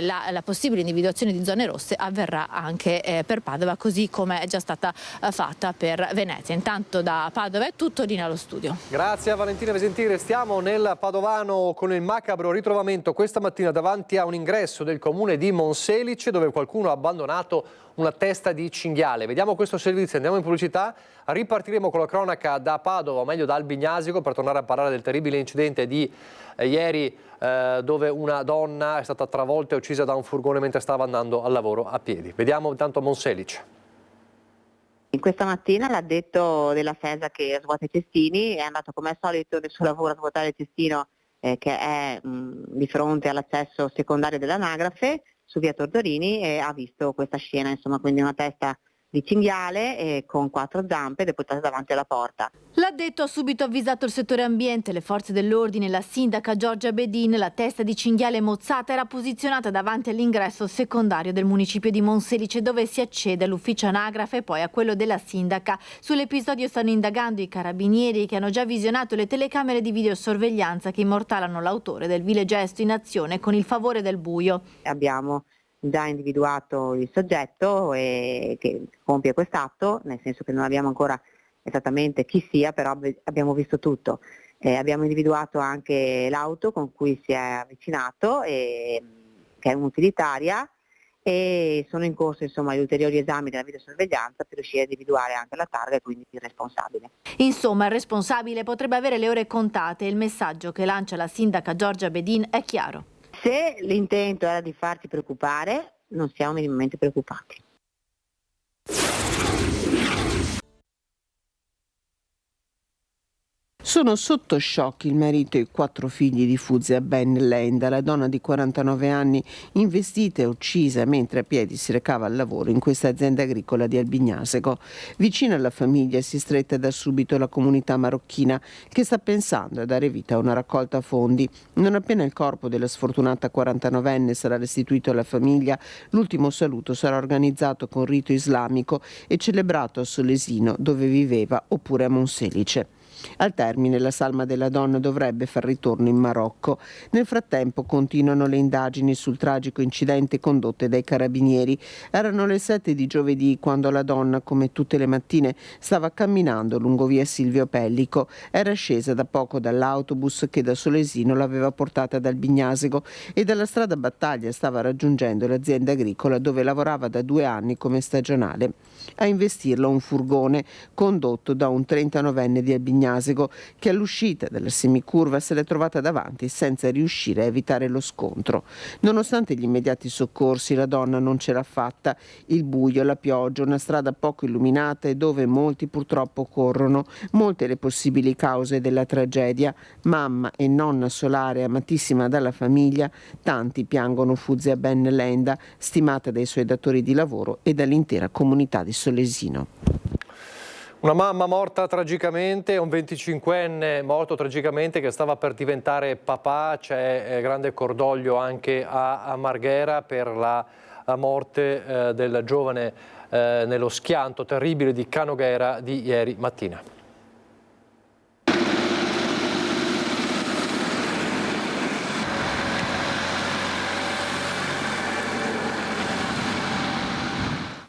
la possibile individuazione di zone rosse avverrà anche per Padova, così come è già stata fatta per Venezia. Intanto da Padova è tutto, linea allo studio. Grazie a Valentina Visentini. Restiamo nel Padovano con il macabro ritrovamento questa mattina davanti a un ingresso del comune di Monselice, dove qualcuno ha abbandonato una testa di cinghiale. Vediamo questo servizio, andiamo in pubblicità, ripartiremo con la cronaca da Padova, o meglio da Albignasico, per tornare a parlare del terribile incidente di ieri, dove una donna è stata travolta e uccisa da un furgone mentre stava andando al lavoro a piedi. Vediamo intanto Monselice. Questa mattina l'addetto della FESA che svuota i cestini è andato come al solito nel suo lavoro a svuotare il cestino che è di fronte all'accesso secondario dell'anagrafe su via Tordorini, e ha visto questa scena, insomma, quindi una testa di cinghiale con 4 zampe depositate davanti alla porta. L'addetto ha subito avvisato il settore ambiente, le forze dell'ordine, la sindaca Giorgia Bedin. La testa di cinghiale mozzata era posizionata davanti all'ingresso secondario del municipio di Monselice, dove si accede all'ufficio anagrafe e poi a quello della sindaca. Sull'episodio stanno indagando i carabinieri, che hanno già visionato le telecamere di videosorveglianza che immortalano l'autore del vile gesto in azione con il favore del buio. Abbiamo già individuato il soggetto che compie quest'atto, nel senso che non abbiamo ancora esattamente chi sia, però abbiamo visto tutto. Abbiamo individuato anche l'auto con cui si è avvicinato, che è un'utilitaria, e sono in corso insomma gli ulteriori esami della videosorveglianza per riuscire a individuare anche la targa e quindi il responsabile. Insomma, il responsabile potrebbe avere le ore contate e il messaggio che lancia la sindaca Giorgia Bedin è chiaro. Se l'intento era di farti preoccupare, non siamo minimamente preoccupati. Sono sotto shock il marito e i 4 figli di Fuzia Ben Lenda, la donna di 49 anni investita e uccisa mentre a piedi si recava al lavoro in questa azienda agricola di Albignasego. Vicino alla famiglia si è stretta da subito la comunità marocchina che sta pensando a dare vita a una raccolta fondi. Non appena il corpo della sfortunata 49enne sarà restituito alla famiglia, l'ultimo saluto sarà organizzato con rito islamico e celebrato a Solesino, dove viveva, oppure a Monselice. Al termine la salma della donna dovrebbe far ritorno in Marocco. Nel frattempo continuano le indagini sul tragico incidente condotte dai carabinieri. Erano le 7 di giovedì quando la donna, come tutte le mattine, stava camminando lungo via Silvio Pellico. Era scesa da poco dall'autobus che da Solesino l'aveva portata ad Albignasego e dalla strada Battaglia stava raggiungendo l'azienda agricola dove lavorava da 2 anni come stagionale. A investirla un furgone condotto da un 39enne di Albignasego che all'uscita della semicurva se l'è trovata davanti senza riuscire a evitare lo scontro. Nonostante gli immediati soccorsi, la donna non ce l'ha fatta. Il buio, la pioggia, una strada poco illuminata e dove molti purtroppo corrono. Molte le possibili cause della tragedia. Mamma e nonna solare, amatissima dalla famiglia, tanti piangono Fuzia Ben Lenda, stimata dai suoi datori di lavoro e dall'intera comunità di Solesino. Una mamma morta tragicamente, un 25enne morto tragicamente che stava per diventare papà. C'è grande cordoglio anche a Marghera per la morte del giovane nello schianto terribile di Canoghera di ieri mattina.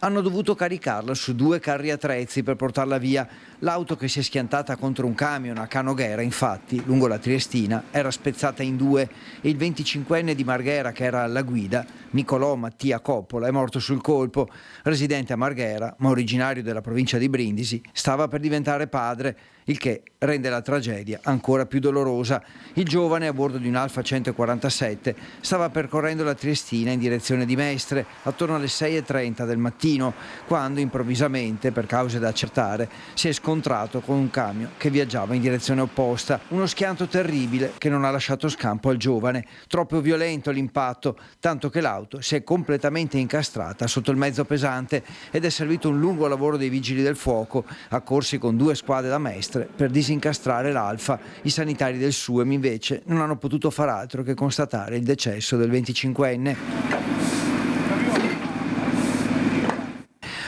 Hanno dovuto caricarla su 2 carri attrezzi per portarla via. L'auto che si è schiantata contro un camion a Canoghera, infatti, lungo la Triestina, era spezzata in 2 e il 25enne di Marghera, che era alla guida, Nicolò Mattia Coppola, è morto sul colpo. Residente a Marghera, ma originario della provincia di Brindisi, stava per diventare padre, il che rende la tragedia ancora più dolorosa. Il giovane, a bordo di un Alfa 147, stava percorrendo la Triestina in direzione di Mestre attorno alle 6:30 del mattino, quando improvvisamente, per cause da accertare, si è scontrato con un camion che viaggiava in direzione opposta. Uno schianto terribile che non ha lasciato scampo al giovane. Troppo violento l'impatto, tanto che l'auto si è completamente incastrata sotto il mezzo pesante ed è servito un lungo lavoro dei vigili del fuoco, accorsi con 2 squadre da Mestre per disincastrare l'Alfa. I sanitari del SUEM invece non hanno potuto far altro che constatare il decesso del 25enne.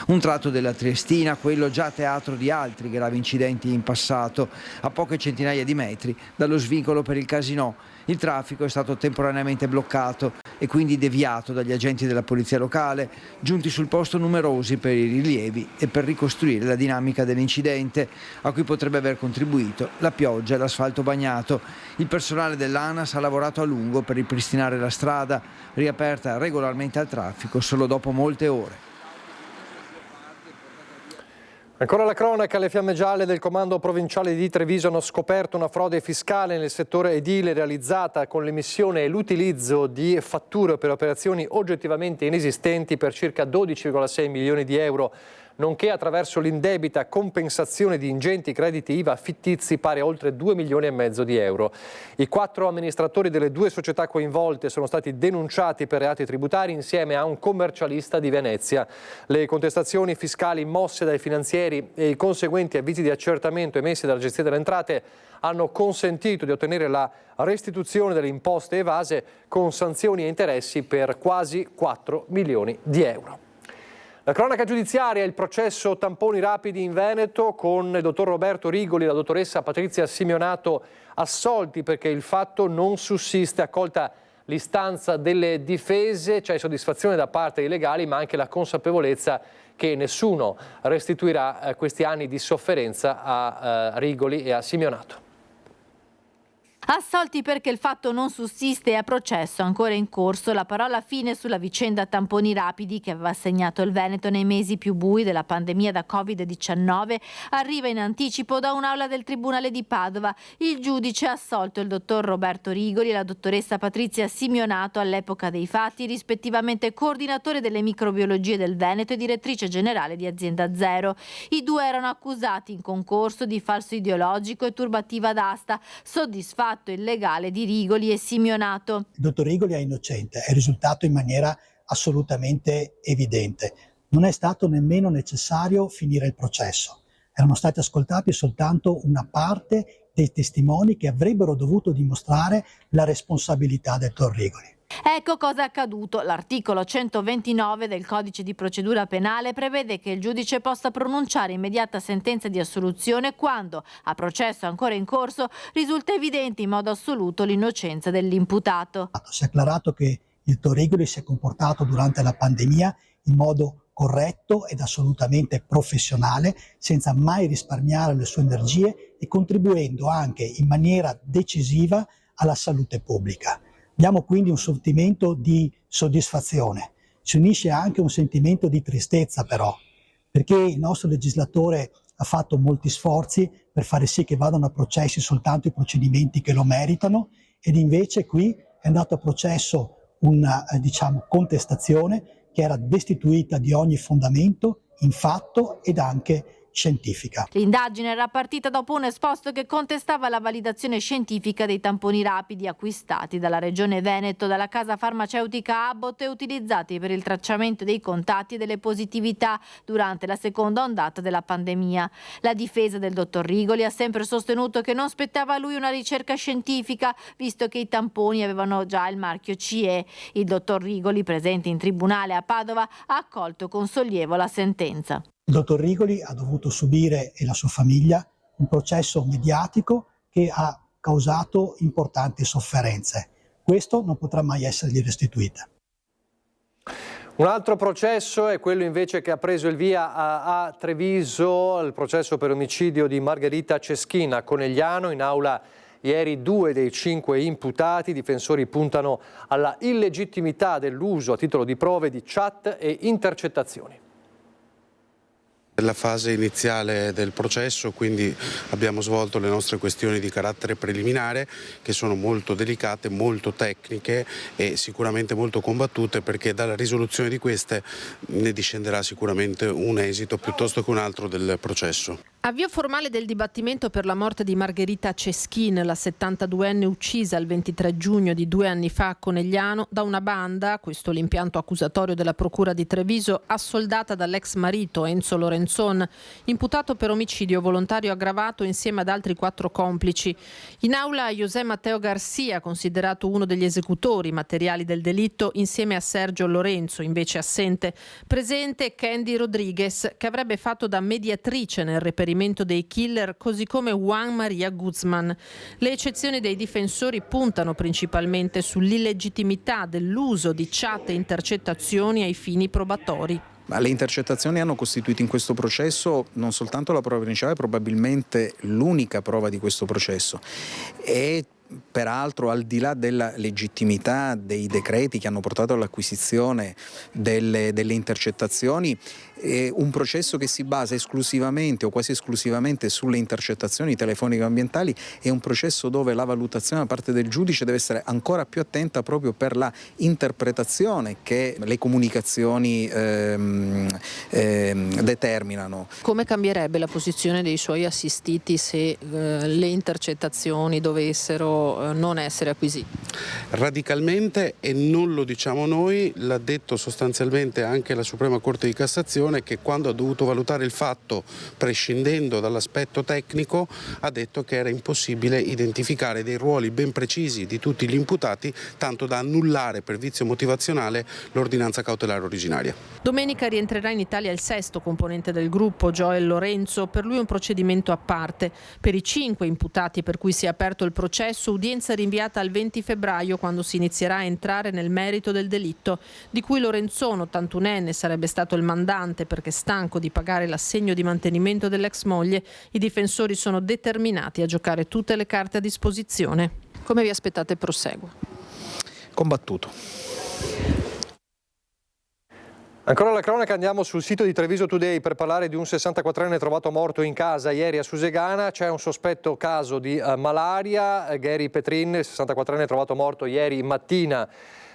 Un tratto della Triestina, quello già teatro di altri gravi incidenti in passato, a poche centinaia di metri dallo svincolo per il casinò. Il traffico è stato temporaneamente bloccato e quindi deviato dagli agenti della polizia locale, giunti sul posto numerosi per i rilievi e per ricostruire la dinamica dell'incidente, a cui potrebbe aver contribuito la pioggia e l'asfalto bagnato. Il personale dell'ANAS ha lavorato a lungo per ripristinare la strada, riaperta regolarmente al traffico solo dopo molte ore. Ancora la cronaca, le fiamme gialle del comando provinciale di Treviso hanno scoperto una frode fiscale nel settore edile realizzata con l'emissione e l'utilizzo di fatture per operazioni oggettivamente inesistenti per circa 12,6 milioni di euro, nonché attraverso l'indebita compensazione di ingenti crediti IVA fittizi pari a oltre 2 milioni e mezzo di euro. I 4 amministratori delle 2 società coinvolte sono stati denunciati per reati tributari insieme a un commercialista di Venezia. Le contestazioni fiscali mosse dai finanzieri e i conseguenti avvisi di accertamento emessi dall'Agenzia delle Entrate hanno consentito di ottenere la restituzione delle imposte evase con sanzioni e interessi per quasi 4 milioni di euro. La cronaca giudiziaria, il processo tamponi rapidi in Veneto con il dottor Roberto Rigoli e la dottoressa Patrizia Simeonato assolti perché il fatto non sussiste. Accolta l'istanza delle difese, c'è soddisfazione da parte dei legali ma anche la consapevolezza che nessuno restituirà questi anni di sofferenza a Rigoli e a Simeonato. Assolti perché il fatto non sussiste e a processo ancora in corso. La parola fine sulla vicenda tamponi rapidi che aveva segnato il Veneto nei mesi più bui della pandemia da Covid-19 arriva in anticipo da un'aula del Tribunale di Padova. Il giudice ha assolto il dottor Roberto Rigoli e la dottoressa Patrizia Simeonato, all'epoca dei fatti rispettivamente coordinatore delle microbiologie del Veneto e direttrice generale di Azienda Zero. I due erano accusati in concorso di falso ideologico e turbativa d'asta, soddisfatti il legale di Rigoli e Simeonato. Il dottor Rigoli è innocente, è risultato in maniera assolutamente evidente. Non è stato nemmeno necessario finire il processo. Erano stati ascoltati soltanto una parte dei testimoni che avrebbero dovuto dimostrare la responsabilità del dottor Rigoli. Ecco cosa è accaduto. L'articolo 129 del Codice di procedura penale prevede che il giudice possa pronunciare immediata sentenza di assoluzione quando, a processo ancora in corso, risulta evidente in modo assoluto l'innocenza dell'imputato. Si è acclarato che il dottor Rigoli si è comportato durante la pandemia in modo corretto ed assolutamente professionale, senza mai risparmiare le sue energie e contribuendo anche in maniera decisiva alla salute pubblica. Abbiamo quindi un sentimento di soddisfazione, si unisce anche un sentimento di tristezza però, perché il nostro legislatore ha fatto molti sforzi per fare sì che vadano a processi soltanto i procedimenti che lo meritano ed invece qui è andato a processo una contestazione che era destituita di ogni fondamento in fatto ed anche scientifica. L'indagine era partita dopo un esposto che contestava la validazione scientifica dei tamponi rapidi acquistati dalla Regione Veneto, dalla casa farmaceutica Abbott e utilizzati per il tracciamento dei contatti e delle positività durante la seconda ondata della pandemia. La difesa del dottor Rigoli ha sempre sostenuto che non spettava a lui una ricerca scientifica, visto che i tamponi avevano già il marchio CE. Il dottor Rigoli, presente in tribunale a Padova, ha accolto con sollievo la sentenza. Il dottor Rigoli ha dovuto subire, e la sua famiglia, un processo mediatico che ha causato importanti sofferenze. Questo non potrà mai essergli restituito. Un altro processo è quello invece che ha preso il via a Treviso, il processo per omicidio di Margherita Ceschin a Conegliano. In aula ieri 2 dei 5 imputati. I difensori puntano alla illegittimità dell'uso a titolo di prove di chat e intercettazioni. Nella fase iniziale del processo, quindi abbiamo svolto le nostre questioni di carattere preliminare che sono molto delicate, molto tecniche e sicuramente molto combattute, perché dalla risoluzione di queste ne discenderà sicuramente un esito piuttosto che un altro del processo. Avvio formale del dibattimento per la morte di Margherita Ceschin, la 72enne uccisa il 23 giugno di 2 anni fa a Conegliano da una banda, questo l'impianto accusatorio della Procura di Treviso, assoldata dall'ex marito Enzo Lorenzon, imputato per omicidio volontario aggravato insieme ad altri 4 complici. In aula José Matteo Garcia, considerato uno degli esecutori materiali del delitto, insieme a Sergio Lorenzo, invece assente. Presente Candy Rodriguez, che avrebbe fatto da mediatrice nel reperimento dei killer, così come Juan Maria Guzman. Le eccezioni dei difensori puntano principalmente sull'illegittimità dell'uso di chat e intercettazioni ai fini probatori. Le intercettazioni hanno costituito in questo processo non soltanto la prova principale, probabilmente l'unica prova di questo processo. E peraltro, al di là della legittimità dei decreti che hanno portato all'acquisizione delle intercettazioni, un processo che si basa esclusivamente o quasi esclusivamente sulle intercettazioni telefoniche ambientali è un processo dove la valutazione da parte del giudice deve essere ancora più attenta proprio per la interpretazione che le comunicazioni determinano. Come cambierebbe la posizione dei suoi assistiti se le intercettazioni dovessero non essere acquisite? Radicalmente, e non lo diciamo noi, l'ha detto sostanzialmente anche la Suprema Corte di Cassazione, che quando ha dovuto valutare il fatto prescindendo dall'aspetto tecnico ha detto che era impossibile identificare dei ruoli ben precisi di tutti gli imputati, tanto da annullare per vizio motivazionale l'ordinanza cautelare originaria. Domenica rientrerà in Italia il 6° componente del gruppo, Joel Lorenzo, per lui un procedimento a parte. Per i 5 imputati per cui si è aperto il processo, udienza rinviata al 20 febbraio quando si inizierà a entrare nel merito del delitto, di cui Lorenzon, 81enne, sarebbe stato il mandante perché stanco di pagare l'assegno di mantenimento dell'ex moglie. I difensori sono determinati a giocare tutte le carte a disposizione. Come vi aspettate il proseguo? Combattuto. Ancora la cronaca, andiamo sul sito di Treviso Today per parlare di un 64enne trovato morto in casa ieri a Susegana. C'è un sospetto caso di malaria. Gary Petrin, 64enne trovato morto ieri mattina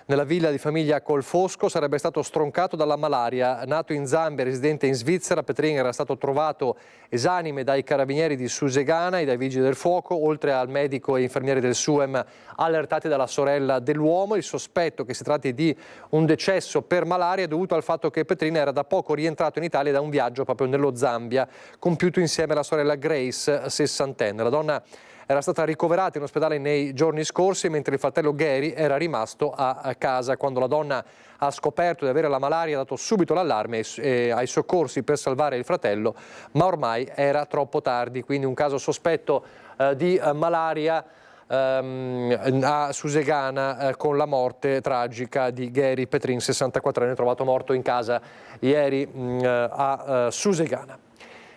nella villa di famiglia Colfosco, sarebbe stato stroncato dalla malaria. Nato in Zambia, residente in Svizzera, Petrin era stato trovato esanime dai carabinieri di Susegana e dai vigili del fuoco, oltre al medico e infermieri del SUEM allertati dalla sorella dell'uomo. Il sospetto che si tratti di un decesso per malaria è dovuto al fatto che Petrin era da poco rientrato in Italia da un viaggio proprio nello Zambia, compiuto insieme alla sorella Grace, sessantenne. La donna era stata ricoverata in ospedale nei giorni scorsi, mentre il fratello Gary era rimasto a casa. Quando la donna ha scoperto di avere la malaria ha dato subito l'allarme ai soccorsi per salvare il fratello, ma ormai era troppo tardi. Quindi un caso sospetto di malaria a Susegana, con la morte tragica di Gary Petrin, 64enne, trovato morto in casa ieri a Susegana.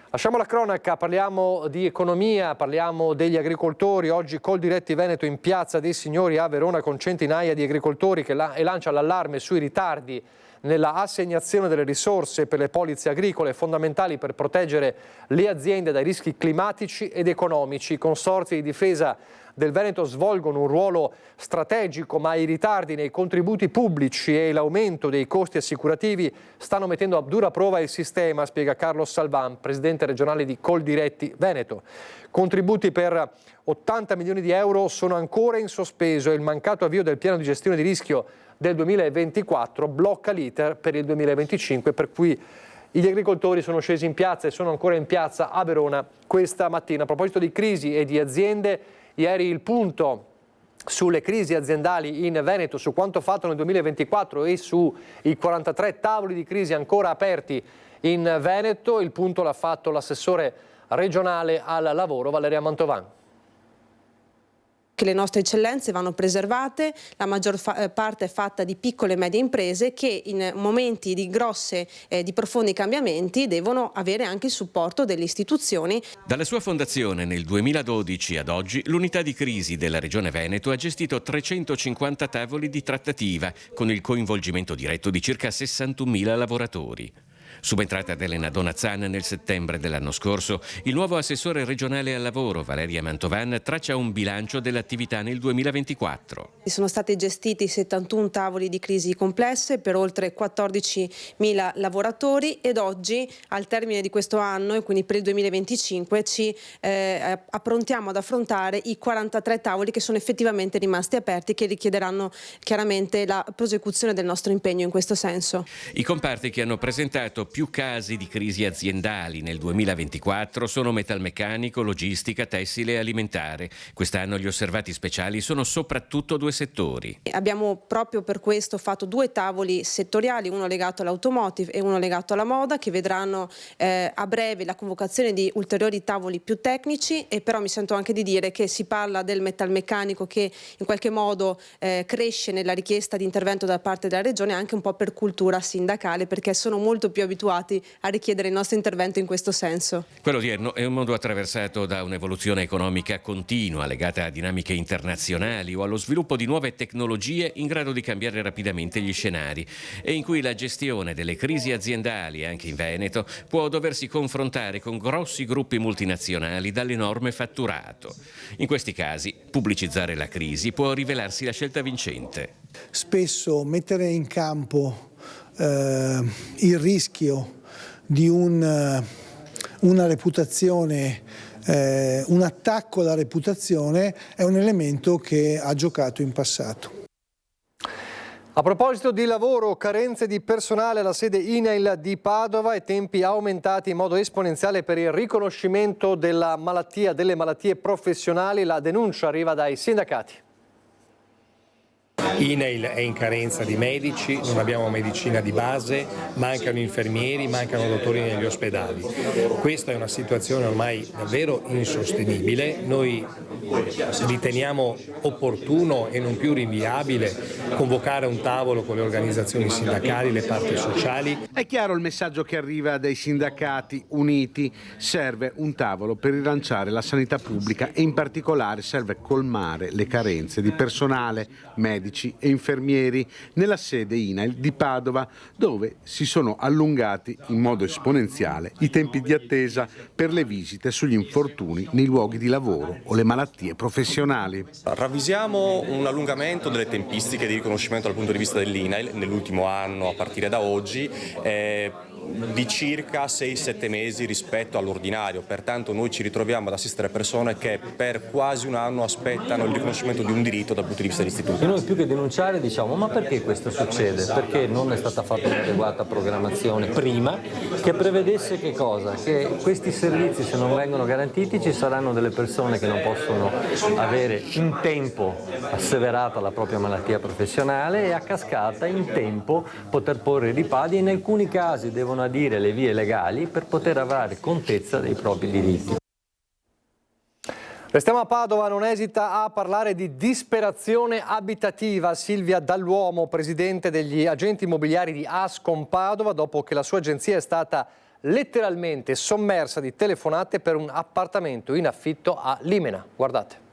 Lasciamo la cronaca, parliamo di economia, parliamo degli agricoltori. Oggi Coldiretti Veneto in Piazza dei Signori a Verona con centinaia di agricoltori che lancia l'allarme sui ritardi nella assegnazione delle risorse per le polizze agricole fondamentali per proteggere le aziende dai rischi climatici ed economici. I consorzi di difesa del Veneto svolgono un ruolo strategico, ma i ritardi nei contributi pubblici e l'aumento dei costi assicurativi stanno mettendo a dura prova il sistema, spiega Carlos Salvan, presidente regionale di Coldiretti Veneto. Contributi per 80 milioni di euro sono ancora in sospeso e il mancato avvio del piano di gestione di rischio del 2024 blocca l'iter per il 2025, per cui gli agricoltori sono scesi in piazza e sono ancora in piazza a Verona questa mattina. A proposito di crisi e di aziende, ieri il punto sulle crisi aziendali in Veneto, su quanto fatto nel 2024 e sui 43 tavoli di crisi ancora aperti in Veneto. Il punto l'ha fatto l'assessore regionale al lavoro Valeria Mantovan. Che le nostre eccellenze vanno preservate, la maggior parte è fatta di piccole e medie imprese che in momenti di di profondi cambiamenti devono avere anche il supporto delle istituzioni. Dalla sua fondazione nel 2012 ad oggi l'unità di crisi della Regione Veneto ha gestito 350 tavoli di trattativa con il coinvolgimento diretto di circa 61.000 lavoratori. Subentrata ad Elena Donazzan nel settembre dell'anno scorso, il nuovo assessore regionale al lavoro, Valeria Mantovan, traccia un bilancio dell'attività nel 2024. Sono stati gestiti 71 tavoli di crisi complesse per oltre 14.000 lavoratori ed oggi, al termine di questo anno e quindi per il 2025, ci approntiamo ad affrontare i 43 tavoli che sono effettivamente rimasti aperti, che richiederanno chiaramente la prosecuzione del nostro impegno in questo senso. I comparti che hanno presentato più casi di crisi aziendali nel 2024 sono metalmeccanico, logistica, tessile e alimentare. Quest'anno gli osservati speciali sono soprattutto due settori. Abbiamo proprio per questo fatto 2 tavoli settoriali, uno legato all'automotive e uno legato alla moda, che vedranno a breve la convocazione di ulteriori tavoli più tecnici, e però mi sento anche di dire che si parla del metalmeccanico che in qualche modo cresce nella richiesta di intervento da parte della Regione, anche un po' per cultura sindacale, perché sono molto più abituati a richiedere il nostro intervento in questo senso. Quello odierno è un mondo attraversato da un'evoluzione economica continua legata a dinamiche internazionali o allo sviluppo di nuove tecnologie in grado di cambiare rapidamente gli scenari e in cui la gestione delle crisi aziendali anche in Veneto può doversi confrontare con grossi gruppi multinazionali dall'enorme fatturato. In questi casi pubblicizzare la crisi può rivelarsi la scelta vincente. Spesso mettere in campo il rischio di una reputazione, un attacco alla reputazione è un elemento che ha giocato in passato. A proposito di lavoro, carenze di personale alla sede INAIL di Padova e tempi aumentati in modo esponenziale per il riconoscimento delle malattie professionali, la denuncia arriva dai sindacati. INAIL è in carenza di medici, non abbiamo medicina di base, mancano infermieri, mancano dottori negli ospedali. Questa è una situazione ormai davvero insostenibile. Noi riteniamo opportuno e non più rinviabile convocare un tavolo con le organizzazioni sindacali, le parti sociali. È chiaro il messaggio che arriva dai sindacati uniti: serve un tavolo per rilanciare la sanità pubblica e in particolare serve colmare le carenze di personale, medici e infermieri nella sede INAIL di Padova, dove si sono allungati in modo esponenziale i tempi di attesa per le visite sugli infortuni nei luoghi di lavoro o le malattie professionali. Ravvisiamo un allungamento delle tempistiche di riconoscimento dal punto di vista dell'INAIL nell'ultimo anno, a partire da oggi, di circa 6-7 mesi rispetto all'ordinario. Pertanto noi ci ritroviamo ad assistere persone che per quasi un anno aspettano il riconoscimento di un diritto dal punto di vista dell'istituto. E noi più che denunciare diciamo: ma perché questo succede? Perché non è stata fatta un'adeguata programmazione prima che prevedesse che cosa? Che questi servizi, se non vengono garantiti, ci saranno delle persone che non possono avere in tempo asseverata la propria malattia professionale e a cascata in tempo poter porre ripadi, e in alcuni casi devono adire le vie legali per poter avere contezza dei propri diritti. Restiamo a Padova, non esita a parlare di disperazione abitativa. Silvia Dall'Uomo, presidente degli agenti immobiliari di Ascom Padova, dopo che la sua agenzia è stata letteralmente sommersa di telefonate per un appartamento in affitto a Limena. Guardate.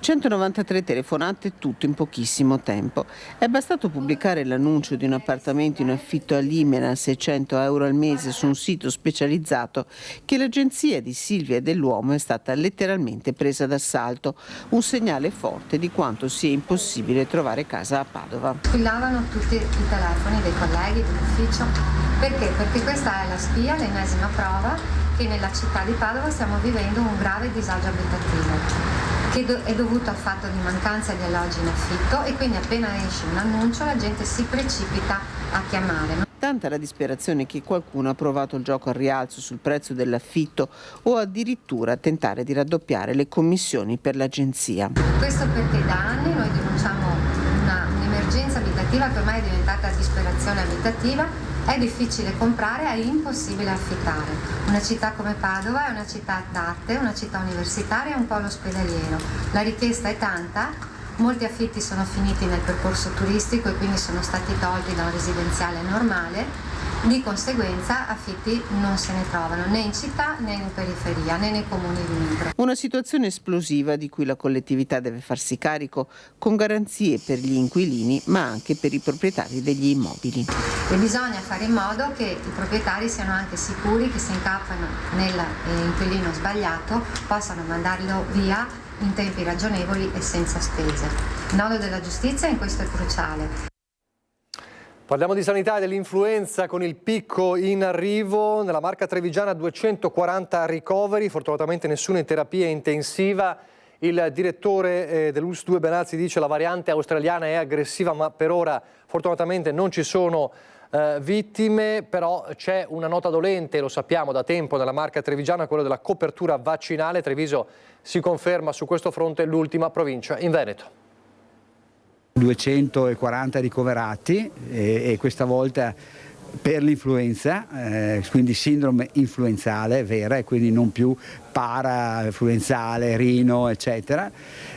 193 telefonate, tutto in pochissimo tempo. È bastato pubblicare l'annuncio di un appartamento in affitto a Limena a 600 euro al mese su un sito specializzato che l'agenzia di Silvia Dell'Uomo è stata letteralmente presa d'assalto, un segnale forte di quanto sia impossibile trovare casa a Padova. Squillavano tutti i telefoni dei colleghi dell'ufficio. Perché? Perché questa è la spia, l'ennesima prova che nella città di Padova stiamo vivendo un grave disagio abitativo, che è dovuto al fatto di mancanza di alloggi in affitto, e quindi appena esce un annuncio la gente si precipita a chiamare. Tanta la disperazione che qualcuno ha provato il gioco al rialzo sul prezzo dell'affitto o addirittura tentare di raddoppiare le commissioni per l'agenzia. Questo perché da anni noi denunciamo un'emergenza abitativa che ormai è diventata disperazione abitativa. È difficile comprare, è impossibile affittare. Una città come Padova è una città d'arte, una città universitaria e un polo ospedaliero. La richiesta è tanta, molti affitti sono finiti nel percorso turistico e quindi sono stati tolti da un residenziale normale. Di conseguenza affitti non se ne trovano né in città né in periferia né nei comuni limitrofi. Una situazione esplosiva di cui la collettività deve farsi carico, con garanzie per gli inquilini ma anche per i proprietari degli immobili. E bisogna fare in modo che i proprietari siano anche sicuri che si incappano nell'inquilino sbagliato, possano mandarlo via in tempi ragionevoli e senza spese. Il nodo della giustizia in questo è cruciale. Parliamo di sanità e dell'influenza con il picco in arrivo. Nella Marca Trevigiana 240 ricoveri, fortunatamente nessuno in terapia intensiva. Il direttore dell'ULSS 2 Benazzi dice che la variante australiana è aggressiva, ma per ora fortunatamente non ci sono vittime, però c'è una nota dolente, lo sappiamo da tempo nella Marca Trevigiana, quello della copertura vaccinale. Treviso si conferma su questo fronte l'ultima provincia in Veneto. 240 ricoverati e questa volta per l'influenza, quindi sindrome influenzale vera e quindi non più para-influenzale, rino, eccetera.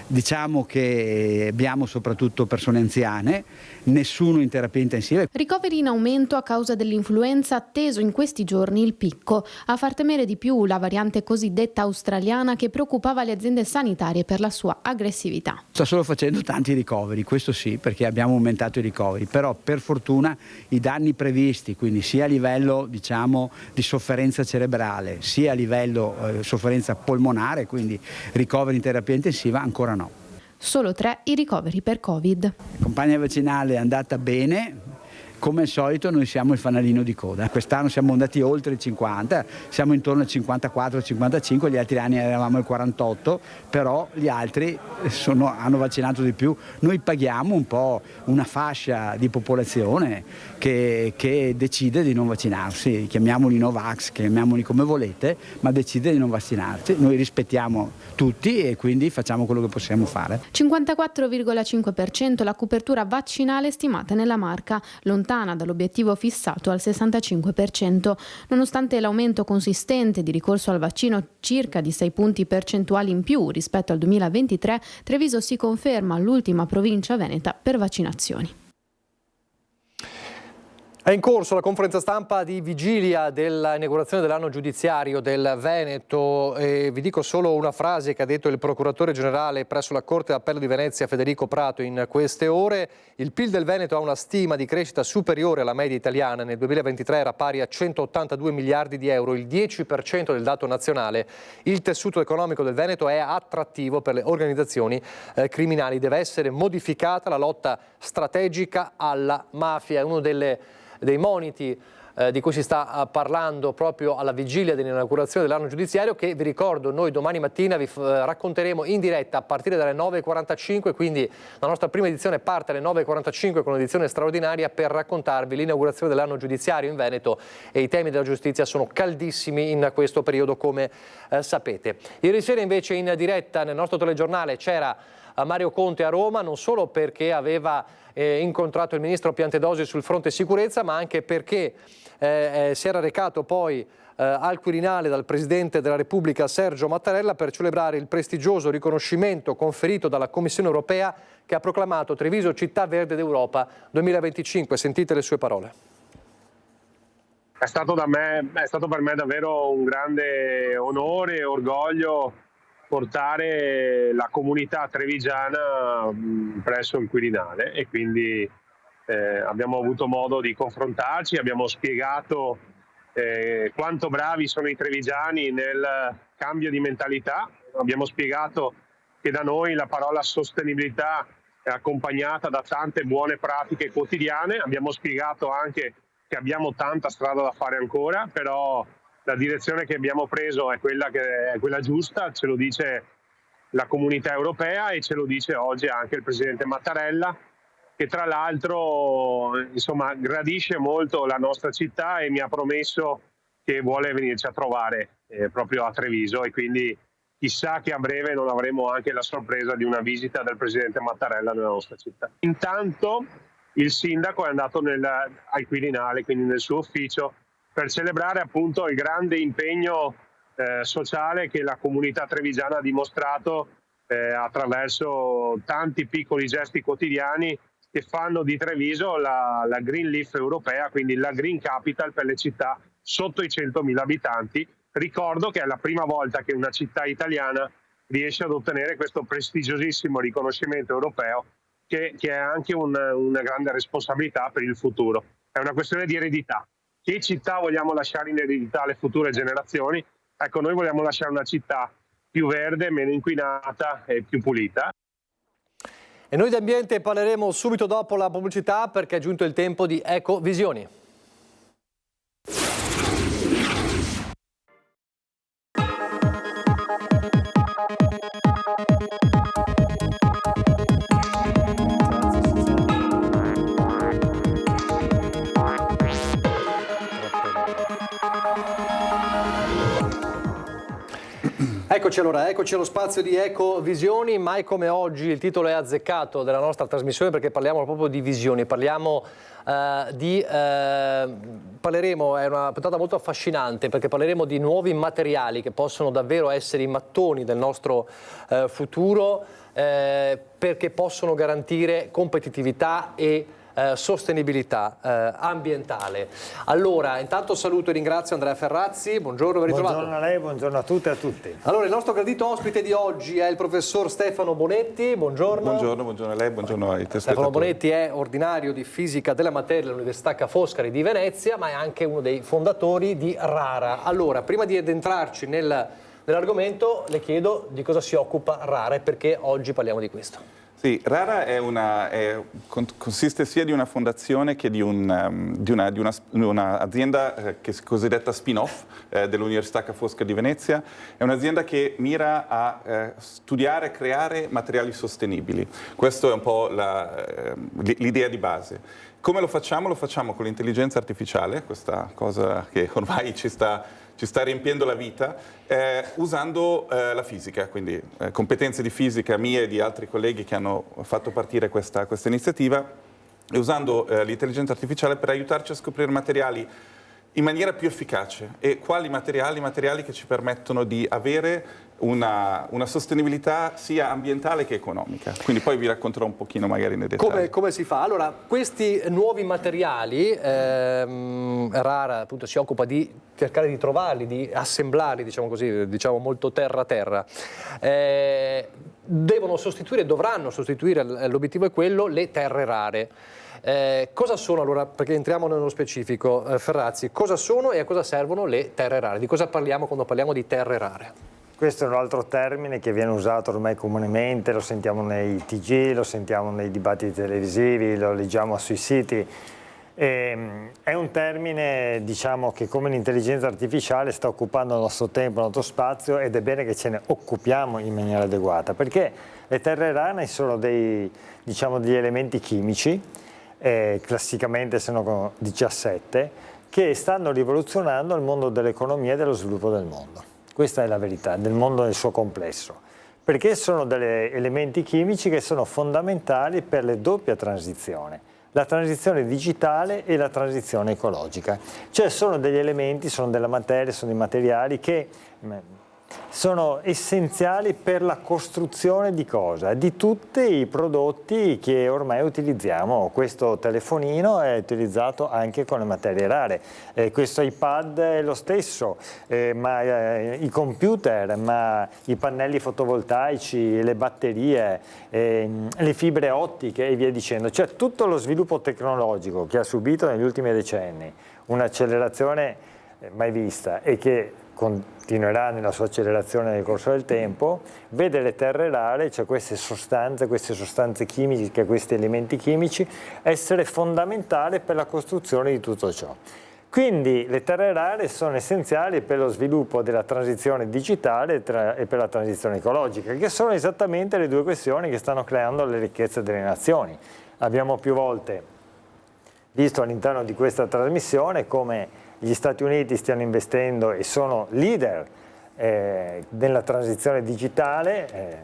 Diciamo che abbiamo soprattutto persone anziane, nessuno in terapia intensiva. Ricoveri in aumento a causa dell'influenza, atteso in questi giorni il picco. A far temere di più la variante cosiddetta australiana che preoccupava le aziende sanitarie per la sua aggressività. Sta solo facendo tanti ricoveri, questo sì, perché abbiamo aumentato i ricoveri, però per fortuna i danni previsti, quindi sia a livello diciamo di sofferenza cerebrale, sia a livello sofferenza polmonare, quindi ricoveri in terapia intensiva, ancora no. Solo 3 i ricoveri per Covid. La campagna vaccinale è andata bene, come al solito noi siamo il fanalino di coda. Quest'anno siamo andati oltre il 50, siamo intorno al 54-55, gli altri anni eravamo al 48, però gli altri hanno vaccinato di più. Noi paghiamo un po' una fascia di popolazione che decide di non vaccinarsi, chiamiamoli Novax, chiamiamoli come volete, ma decide di non vaccinarsi. Noi rispettiamo tutti e quindi facciamo quello che possiamo fare. 54,5% la copertura vaccinale stimata nella Marca, lontana dall'obiettivo fissato al 65%. Nonostante l'aumento consistente di ricorso al vaccino, circa di 6 punti percentuali in più rispetto al 2023, Treviso si conferma l'ultima provincia veneta per vaccinazioni. È in corso la conferenza stampa di vigilia dell'inaugurazione dell'anno giudiziario del Veneto e vi dico solo una frase che ha detto il procuratore generale presso la Corte d'Appello di Venezia Federico Prato in queste ore. Il PIL del Veneto ha una stima di crescita superiore alla media italiana. Nel 2023 era pari a 182 miliardi di euro, il 10% del dato nazionale. Il tessuto economico del Veneto è attrattivo per le organizzazioni criminali. Deve essere modificata la lotta strategica alla mafia. È uno dei moniti di cui si sta parlando proprio alla vigilia dell'inaugurazione dell'anno giudiziario, che vi ricordo noi domani mattina vi racconteremo in diretta a partire dalle 9.45, quindi la nostra prima edizione parte alle 9.45 con un'edizione straordinaria per raccontarvi l'inaugurazione dell'anno giudiziario in Veneto, e i temi della giustizia sono caldissimi in questo periodo, come sapete. Ieri sera invece in diretta nel nostro telegiornale c'era Mario Conte a Roma, non solo perché aveva incontrato il ministro Piantedosi sul fronte sicurezza, ma anche perché si era recato poi al Quirinale dal Presidente della Repubblica Sergio Mattarella per celebrare il prestigioso riconoscimento conferito dalla Commissione Europea, che ha proclamato Treviso Città Verde d'Europa 2025. Sentite le sue parole. È stato per me davvero un grande onore e orgoglio portare la comunità trevigiana presso il Quirinale, e quindi abbiamo avuto modo di confrontarci, abbiamo spiegato quanto bravi sono i trevigiani nel cambio di mentalità, abbiamo spiegato che da noi la parola sostenibilità è accompagnata da tante buone pratiche quotidiane, abbiamo spiegato anche che abbiamo tanta strada da fare ancora, però la direzione che abbiamo preso è quella giusta, ce lo dice la comunità europea e ce lo dice oggi anche il Presidente Mattarella, che tra l'altro gradisce molto la nostra città e mi ha promesso che vuole venirci a trovare proprio a Treviso, e quindi chissà che a breve non avremo anche la sorpresa di una visita del Presidente Mattarella nella nostra città. Intanto il sindaco è andato al Quirinale, quindi nel suo ufficio, per celebrare appunto il grande impegno sociale che la comunità trevigiana ha dimostrato attraverso tanti piccoli gesti quotidiani che fanno di Treviso la Green Leaf europea, quindi la Green Capital per le città sotto i 100.000 abitanti. Ricordo che è la prima volta che una città italiana riesce ad ottenere questo prestigiosissimo riconoscimento europeo, che è anche una grande responsabilità per il futuro. È una questione di eredità. Che città vogliamo lasciare in eredità alle future generazioni? Ecco, noi vogliamo lasciare una città più verde, meno inquinata e più pulita. E noi di ambiente parleremo subito dopo la pubblicità, perché è giunto il tempo di Ecovisioni. Eccoci allo spazio di Ecovisioni. Mai come oggi il titolo è azzeccato della nostra trasmissione, perché parliamo proprio di visioni, parleremo, è una puntata molto affascinante, perché parleremo di nuovi materiali che possono davvero essere i mattoni del nostro futuro, perché possono garantire competitività e sostenibilità ambientale. Allora, intanto saluto e ringrazio Andrea Ferrazzi, buongiorno, ben ritrovato. Buongiorno a lei, buongiorno a tutte e a tutti. Allora, il nostro gradito ospite di oggi è il professor Stefano Bonetti, buongiorno. Buongiorno a lei, buongiorno ai telespettatori. Stefano Bonetti è ordinario di fisica della materia all'Università Ca' Foscari di Venezia, ma è anche uno dei fondatori di RARA. Allora, prima di addentrarci nell'argomento, le chiedo di cosa si occupa RARA e perché oggi parliamo di questo. Sì, Sì, Rara consiste sia di una fondazione che di un'azienda che è cosiddetta spin-off dell'Università Ca' Foscari di Venezia. È un'azienda che mira a studiare e creare materiali sostenibili. Questa è un po' l'idea di base. Come lo facciamo? Lo facciamo con l'intelligenza artificiale, questa cosa che ormai ci sta riempiendo la vita, usando la fisica, quindi competenze di fisica mie e di altri colleghi che hanno fatto partire questa iniziativa, e usando l'intelligenza artificiale per aiutarci a scoprire materiali in maniera più efficace. E quali materiali? Materiali che ci permettono di avere una sostenibilità sia ambientale che economica. Quindi poi vi racconterò un pochino magari nei dettagli. Come si fa? Allora, questi nuovi materiali, Rara appunto si occupa di cercare di trovarli, di assemblarli, diciamo così, diciamo molto terra-terra. Dovranno sostituire, l'obiettivo è quello, le terre rare. Cosa sono allora, perché entriamo nello specifico, Ferrazzi, cosa sono e a cosa servono le terre rare? Di cosa parliamo quando parliamo di terre rare? Questo è un altro termine che viene usato ormai comunemente, lo sentiamo nei TG, lo sentiamo nei dibattiti televisivi, lo leggiamo sui siti. È un termine, diciamo, che come l'intelligenza artificiale sta occupando il nostro tempo, il nostro spazio, ed è bene che ce ne occupiamo in maniera adeguata, perché le terre rare sono degli elementi chimici, classicamente sono 17, che stanno rivoluzionando il mondo dell'economia e dello sviluppo del mondo. Questa è la verità, del mondo nel suo complesso, perché sono degli elementi chimici che sono fondamentali per la doppia transizione, la transizione digitale e la transizione ecologica. Cioè sono degli elementi, sono della materia, sono dei materiali che sono essenziali per la costruzione di cosa? Di tutti i prodotti che ormai utilizziamo. Questo telefonino è utilizzato anche con le materie rare, questo iPad è lo stesso, i computer, ma i pannelli fotovoltaici, le batterie, le fibre ottiche e via dicendo. Cioè tutto lo sviluppo tecnologico che ha subito negli ultimi decenni un'accelerazione mai vista e che continuerà nella sua accelerazione nel corso del tempo, vede le terre rare, cioè queste sostanze chimiche, questi elementi chimici, essere fondamentali per la costruzione di tutto ciò. Quindi le terre rare sono essenziali per lo sviluppo della transizione digitale e per la transizione ecologica, che sono esattamente le due questioni che stanno creando le ricchezze delle nazioni. Abbiamo più volte visto all'interno di questa trasmissione come gli Stati Uniti stiano investendo e sono leader nella transizione digitale.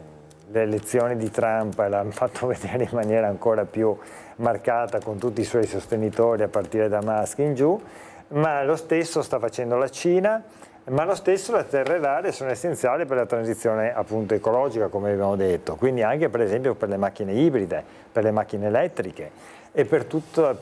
Le elezioni di Trump l'hanno fatto vedere in maniera ancora più marcata con tutti i suoi sostenitori a partire da Musk in giù, ma lo stesso sta facendo la Cina, ma lo stesso le terre rare sono essenziali per la transizione appunto ecologica, come abbiamo detto, quindi anche per esempio per le macchine ibride, per le macchine elettriche, e per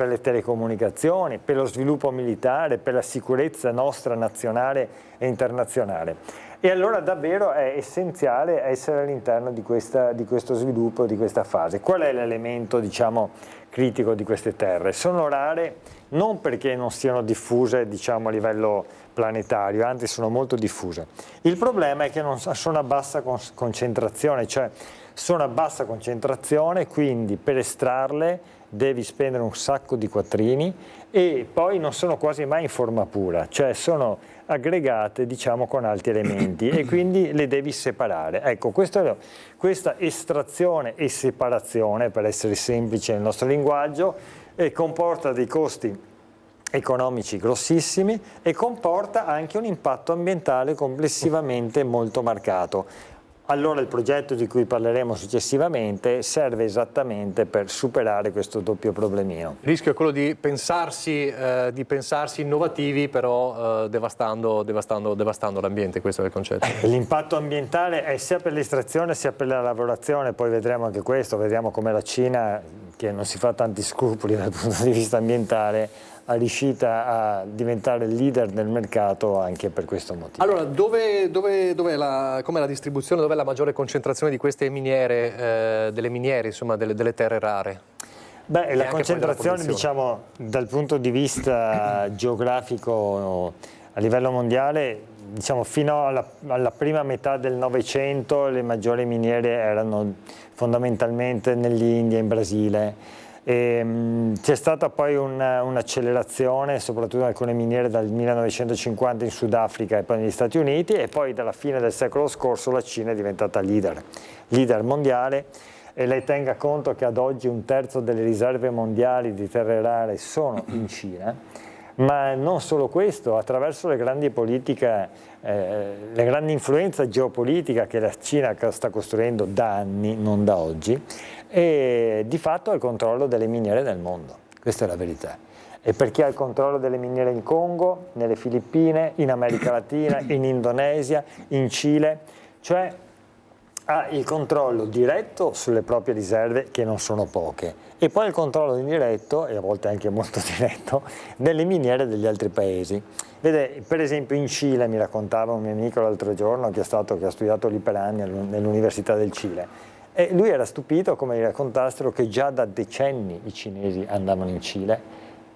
le telecomunicazioni, per lo sviluppo militare, per la sicurezza nostra nazionale e internazionale. E allora davvero è essenziale essere all'interno di questo sviluppo, di questa fase. Qual è l'elemento, diciamo, critico di queste terre? Sono rare non perché non siano diffuse, diciamo, a livello planetario, anzi sono molto diffuse. Il problema è che sono a bassa concentrazione, cioè sono a bassa concentrazione, quindi per estrarle devi spendere un sacco di quattrini e poi non sono quasi mai in forma pura, cioè sono aggregate, diciamo, con altri elementi e quindi le devi separare. Ecco, questa estrazione e separazione, per essere semplice nel nostro linguaggio, comporta dei costi economici grossissimi e comporta anche un impatto ambientale complessivamente molto marcato. Allora il progetto di cui parleremo successivamente serve esattamente per superare questo doppio problemino. Il rischio è quello di pensarsi innovativi, però devastando l'ambiente, questo è il concetto. L'impatto ambientale è sia per l'estrazione sia per la lavorazione, poi vedremo anche questo, vediamo come la Cina, che non si fa tanti scrupoli dal punto di vista ambientale, è riuscita a diventare il leader del mercato anche per questo motivo. Allora, com'è la distribuzione, dov'è la maggiore concentrazione di queste miniere, delle miniere, insomma, delle terre rare? Beh, la concentrazione, diciamo, dal punto di vista geografico a livello mondiale diciamo, fino alla prima metà del Novecento le maggiori miniere erano fondamentalmente nell'India e in Brasile. C'è stata poi un'accelerazione, soprattutto in alcune miniere dal 1950 in Sudafrica e poi negli Stati Uniti, e poi dalla fine del secolo scorso la Cina è diventata leader mondiale, e lei tenga conto che ad oggi 1/3 delle riserve mondiali di terre rare sono in Cina. Ma non solo questo, attraverso le grandi politiche, la grande influenza geopolitica che la Cina sta costruendo da anni, non da oggi, e di fatto ha il controllo delle miniere nel mondo, questa è la verità. E perché ha il controllo delle miniere in Congo, nelle Filippine, in America Latina, in Indonesia, in Cile, cioè ha il controllo diretto sulle proprie riserve, che non sono poche, e poi il controllo indiretto, e a volte anche molto diretto, delle miniere degli altri paesi. Vede, per esempio in Cile, mi raccontava un mio amico l'altro giorno che ha studiato lì per anni nell'Università del Cile, e lui era stupito come gli raccontassero che già da decenni i cinesi andavano in Cile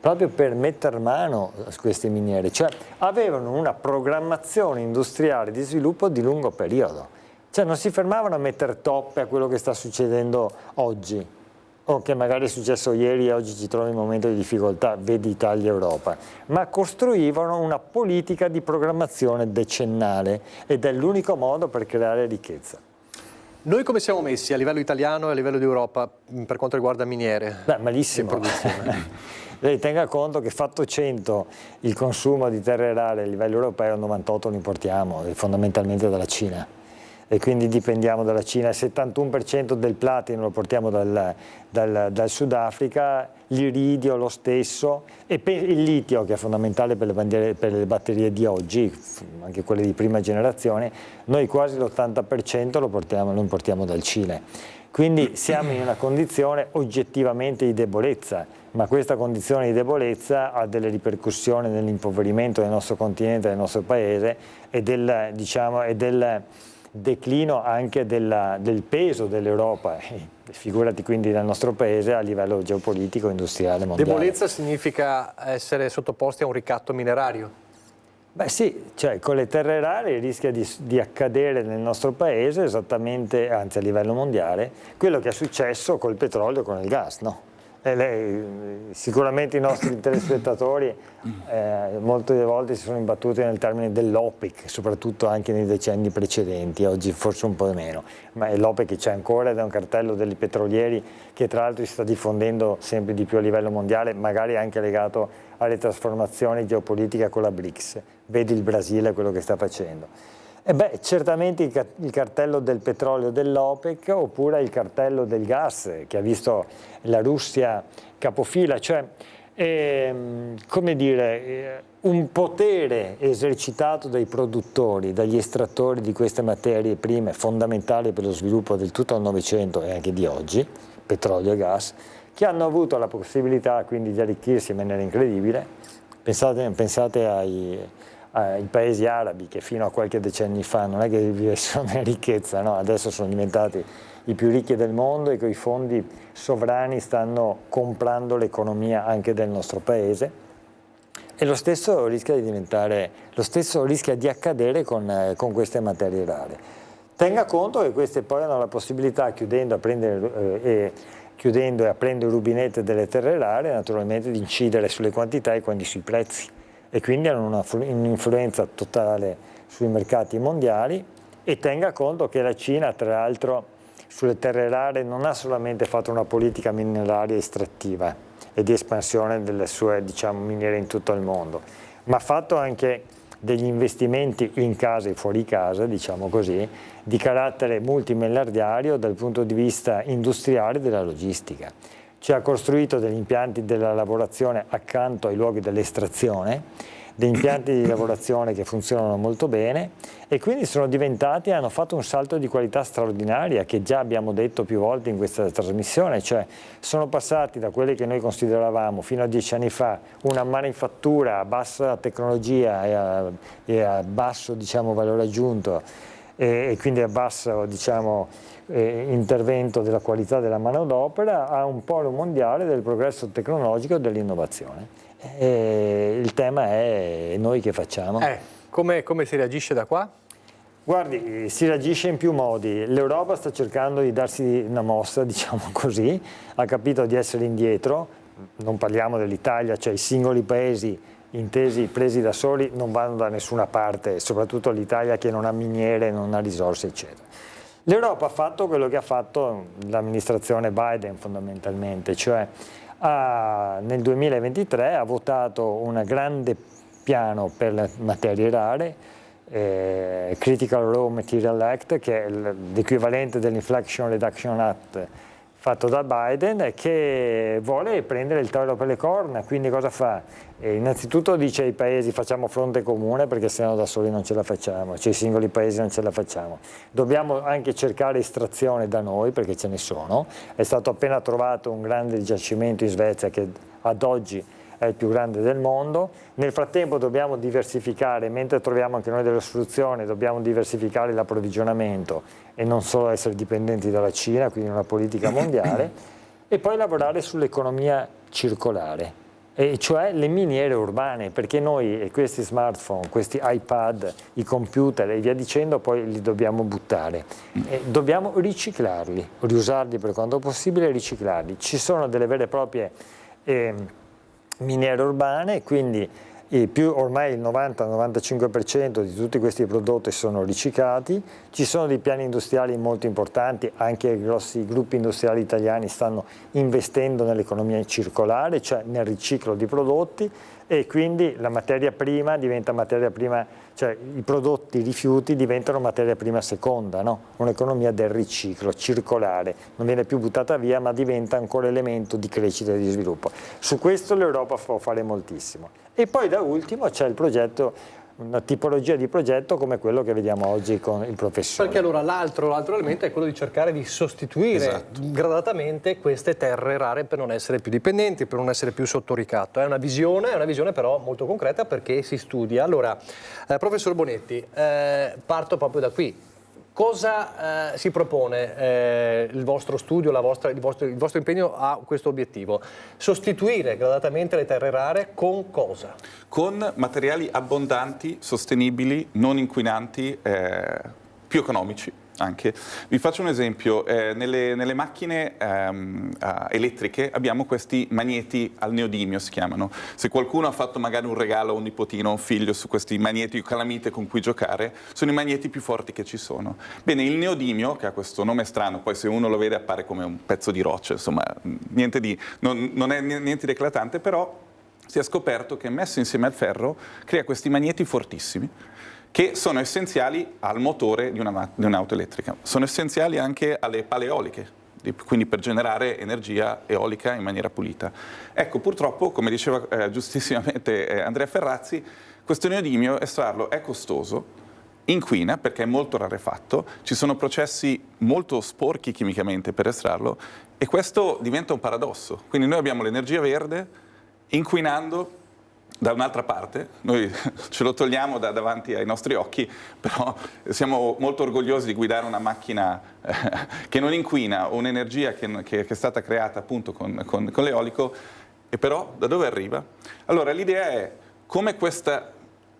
proprio per metter mano a queste miniere, cioè avevano una programmazione industriale di sviluppo di lungo periodo. Cioè non si fermavano a mettere toppe a quello che sta succedendo oggi, o che magari è successo ieri e oggi ci troviamo in un momento di difficoltà, vedi Italia e Europa, ma costruivano una politica di programmazione decennale, ed è l'unico modo per creare ricchezza. Noi come siamo messi a livello italiano e a livello di Europa per quanto riguarda miniere? Beh, malissimo. Lei tenga conto che fatto 100 il consumo di terre rare a livello europeo, 98 lo importiamo, fondamentalmente dalla Cina. E quindi dipendiamo dalla Cina. Il 71% del platino lo portiamo dal Sudafrica, l'iridio lo stesso, e il litio, che è fondamentale per le batterie di oggi, anche quelle di prima generazione, noi quasi l'80% lo importiamo dal Cile. Quindi siamo in una condizione oggettivamente di debolezza, ma questa condizione di debolezza ha delle ripercussioni nell'impoverimento del nostro continente, del nostro paese, e del declino anche del peso dell'Europa, figurati quindi del nostro paese a livello geopolitico e industriale mondiale. Debolezza significa essere sottoposti a un ricatto minerario? Beh sì, cioè con le terre rare rischia di accadere nel nostro paese esattamente, anzi a livello mondiale, quello che è successo col petrolio e con il gas, no? Sicuramente i nostri telespettatori molte volte si sono imbattuti nel termine dell'OPEC, soprattutto anche nei decenni precedenti, oggi forse un po' meno, ma l'OPEC c'è ancora ed è un cartello dei petrolieri che tra l'altro si sta diffondendo sempre di più a livello mondiale, magari anche legato alle trasformazioni geopolitiche con la BRICS. Vedi il Brasile quello che sta facendo. Certamente il cartello del petrolio dell'OPEC, oppure il cartello del gas che ha visto la Russia capofila, cioè come dire, un potere esercitato dai produttori, dagli estrattori di queste materie prime fondamentali per lo sviluppo del tutto il Novecento e anche di oggi, petrolio e gas, che hanno avuto la possibilità quindi di arricchirsi in maniera incredibile. Pensate ai paesi arabi che fino a qualche decennio fa non è che vivessero nella ricchezza, no? Adesso sono diventati i più ricchi del mondo e con i fondi sovrani stanno comprando l'economia anche del nostro paese, e lo stesso rischia di accadere con queste materie rare. Tenga conto che queste poi hanno la possibilità, chiudendo e aprendo i rubinetti delle terre rare, naturalmente di incidere sulle quantità e quindi sui prezzi, e quindi hanno un'influenza totale sui mercati mondiali. E tenga conto che la Cina, tra l'altro, sulle terre rare non ha solamente fatto una politica mineraria estrattiva e di espansione delle sue miniere in tutto il mondo, ma ha fatto anche degli investimenti in casa e fuori casa, diciamo così, di carattere multimiliardario dal punto di vista industriale e della logistica. Cioè ha costruito degli impianti della lavorazione accanto ai luoghi dell'estrazione, degli impianti di lavorazione che funzionano molto bene, e quindi hanno fatto un salto di qualità straordinaria, che già abbiamo detto più volte in questa trasmissione, cioè sono passati da quelli che noi consideravamo fino a 10 anni fa una manifattura a bassa tecnologia e a basso valore aggiunto, e quindi a basso intervento della qualità della manodopera, a un polo mondiale del progresso tecnologico e dell'innovazione. Il tema è noi che facciamo? Come si reagisce da qua? Guardi, si reagisce in più modi. L'Europa sta cercando di darsi una mossa, diciamo così, ha capito di essere indietro, non parliamo dell'Italia, cioè i singoli paesi intesi, presi da soli, non vanno da nessuna parte, soprattutto l'Italia che non ha miniere, non ha risorse, eccetera. L'Europa ha fatto quello che ha fatto l'amministrazione Biden fondamentalmente, cioè nel 2023 ha votato un grande piano per le materie rare, Critical Raw Material Act, che è l'equivalente dell'Inflation Reduction Act fatto da Biden, e che vuole prendere il toro per le corna. Quindi cosa fa? Innanzitutto dice ai paesi: facciamo fronte comune, perché sennò da soli non ce la facciamo, cioè i singoli paesi non ce la facciamo. Dobbiamo anche cercare estrazione da noi, perché ce ne sono. È stato appena trovato un grande giacimento in Svezia che ad oggi è il più grande del mondo. Nel frattempo dobbiamo diversificare, mentre troviamo anche noi delle soluzioni, dobbiamo diversificare l'approvvigionamento e non solo essere dipendenti dalla Cina, quindi una politica mondiale, e poi lavorare sull'economia circolare, e cioè le miniere urbane, perché noi questi smartphone, questi iPad, i computer e via dicendo, poi li dobbiamo buttare. E dobbiamo riciclarli, riusarli per quanto possibile e riciclarli. Ci sono delle vere e proprie miniere urbane, quindi ormai il 90-95% di tutti questi prodotti sono riciclati. Ci sono dei piani industriali molto importanti, anche grossi gruppi industriali italiani stanno investendo nell'economia circolare, cioè nel riciclo di prodotti, e quindi la materia prima diventa materia prima, cioè i prodotti, i rifiuti diventano materia prima seconda, no? Un'economia del riciclo circolare, non viene più buttata via, ma diventa ancora elemento di crescita e di sviluppo. Su questo l'Europa può fare moltissimo. E poi da ultimo c'è il progetto, una tipologia di progetto come quello che vediamo oggi con il professore. Perché allora l'altro elemento è quello di cercare di sostituire gradatamente queste terre rare per non essere più dipendenti, per non essere più sotto ricatto. È una visione però molto concreta, perché si studia. Allora, professor Bonetti, parto proprio da qui. Cosa si propone il vostro studio, il vostro impegno a questo obiettivo? Sostituire gradatamente le terre rare con cosa? Con materiali abbondanti, sostenibili, non inquinanti, più economici anche. Vi faccio un esempio: nelle macchine elettriche abbiamo questi magneti al neodimio, si chiamano. Se qualcuno ha fatto magari un regalo a un nipotino o un figlio su questi magneti calamite con cui giocare, sono i magneti più forti che ci sono. Bene, il neodimio, che ha questo nome strano, poi se uno lo vede appare come un pezzo di roccia, insomma, non è niente di eclatante, però si è scoperto che messo insieme al ferro crea questi magneti fortissimi, che sono essenziali al motore di un'auto elettrica. Sono essenziali anche alle pale eoliche, quindi per generare energia eolica in maniera pulita. Ecco, purtroppo, come diceva giustissimamente Andrea Ferrazzi, questo neodimio, estrarlo è costoso, inquina perché è molto rarefatto, ci sono processi molto sporchi chimicamente per estrarlo, e questo diventa un paradosso. Quindi noi abbiamo l'energia verde inquinando da un'altra parte, noi ce lo togliamo davanti ai nostri occhi, però siamo molto orgogliosi di guidare una macchina che non inquina, un'energia che è stata creata appunto con l'eolico, e però da dove arriva? Allora l'idea è come questa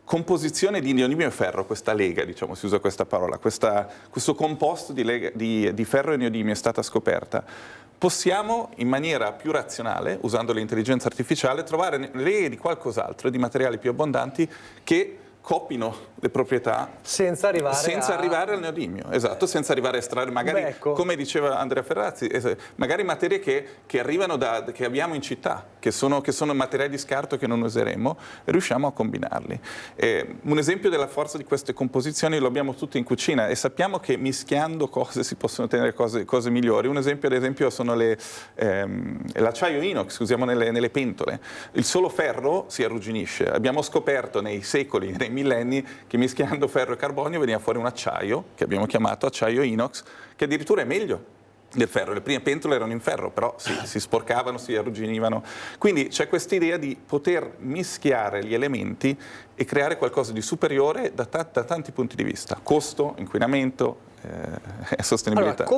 composizione di neodimio e ferro, questa lega, diciamo, si usa questa parola, questo composto di ferro e neodimio è stata scoperta. Possiamo in maniera più razionale, usando l'intelligenza artificiale, trovare le leghe di qualcos'altro, di materiali più abbondanti che copino le proprietà senza arrivare al neodimio, esatto, senza arrivare a estrarre magari, come diceva Andrea Ferrazzi, magari materie che arrivano che abbiamo in città, che sono materiali di scarto che non useremo, e riusciamo a combinarli. Un esempio della forza di queste composizioni lo abbiamo tutti in cucina, e sappiamo che mischiando cose si possono ottenere cose migliori. Un esempio, ad esempio, sono l'acciaio inox che usiamo nelle pentole. Il solo ferro si arrugginisce. Abbiamo scoperto nei secoli, nei millenni, che mischiando ferro e carbonio veniva fuori un acciaio, che abbiamo chiamato acciaio inox, che addirittura è meglio del ferro. Le prime pentole erano in ferro, però si sporcavano, si arrugginivano. Quindi c'è questa idea di poter mischiare gli elementi e creare qualcosa di superiore da tanti punti di vista: costo, inquinamento, sostenibilità. Allora,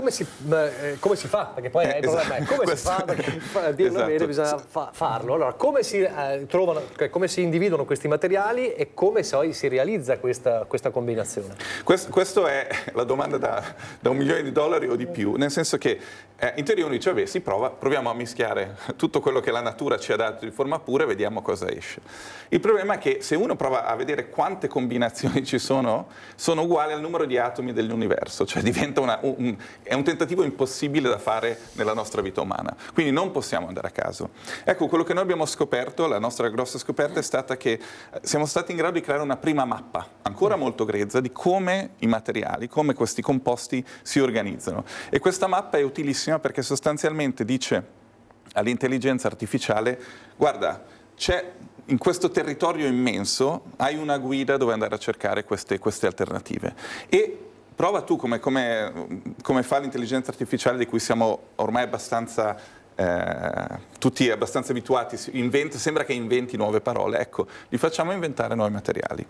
come si fa? Perché poi il problema è come si fa, perché a dirlo bene bisogna farlo. Allora, come si trovano, come si individuano questi materiali e come poi si realizza questa combinazione? Questa è la domanda da $1 milione o di più, nel senso che in teoria uno dice, vabbè, proviamo a mischiare tutto quello che la natura ci ha dato di forma pura e vediamo cosa esce. Il problema è che se uno prova a vedere quante combinazioni ci sono uguali al numero di atomi dell'universo. Cioè diventa è un tentativo impossibile da fare nella nostra vita umana, quindi non possiamo andare a caso. Ecco, quello che noi abbiamo scoperto, la nostra grossa scoperta è stata che siamo stati in grado di creare una prima mappa, ancora molto grezza, di come i materiali, come questi composti si organizzano. E questa mappa è utilissima perché sostanzialmente dice all'intelligenza artificiale: guarda, in questo territorio immenso hai una guida dove andare a cercare queste alternative. E prova tu come fa l'intelligenza artificiale, di cui siamo ormai abbastanza tutti abbastanza abituati, sembra che inventi nuove parole. Ecco, li facciamo inventare nuovi materiali.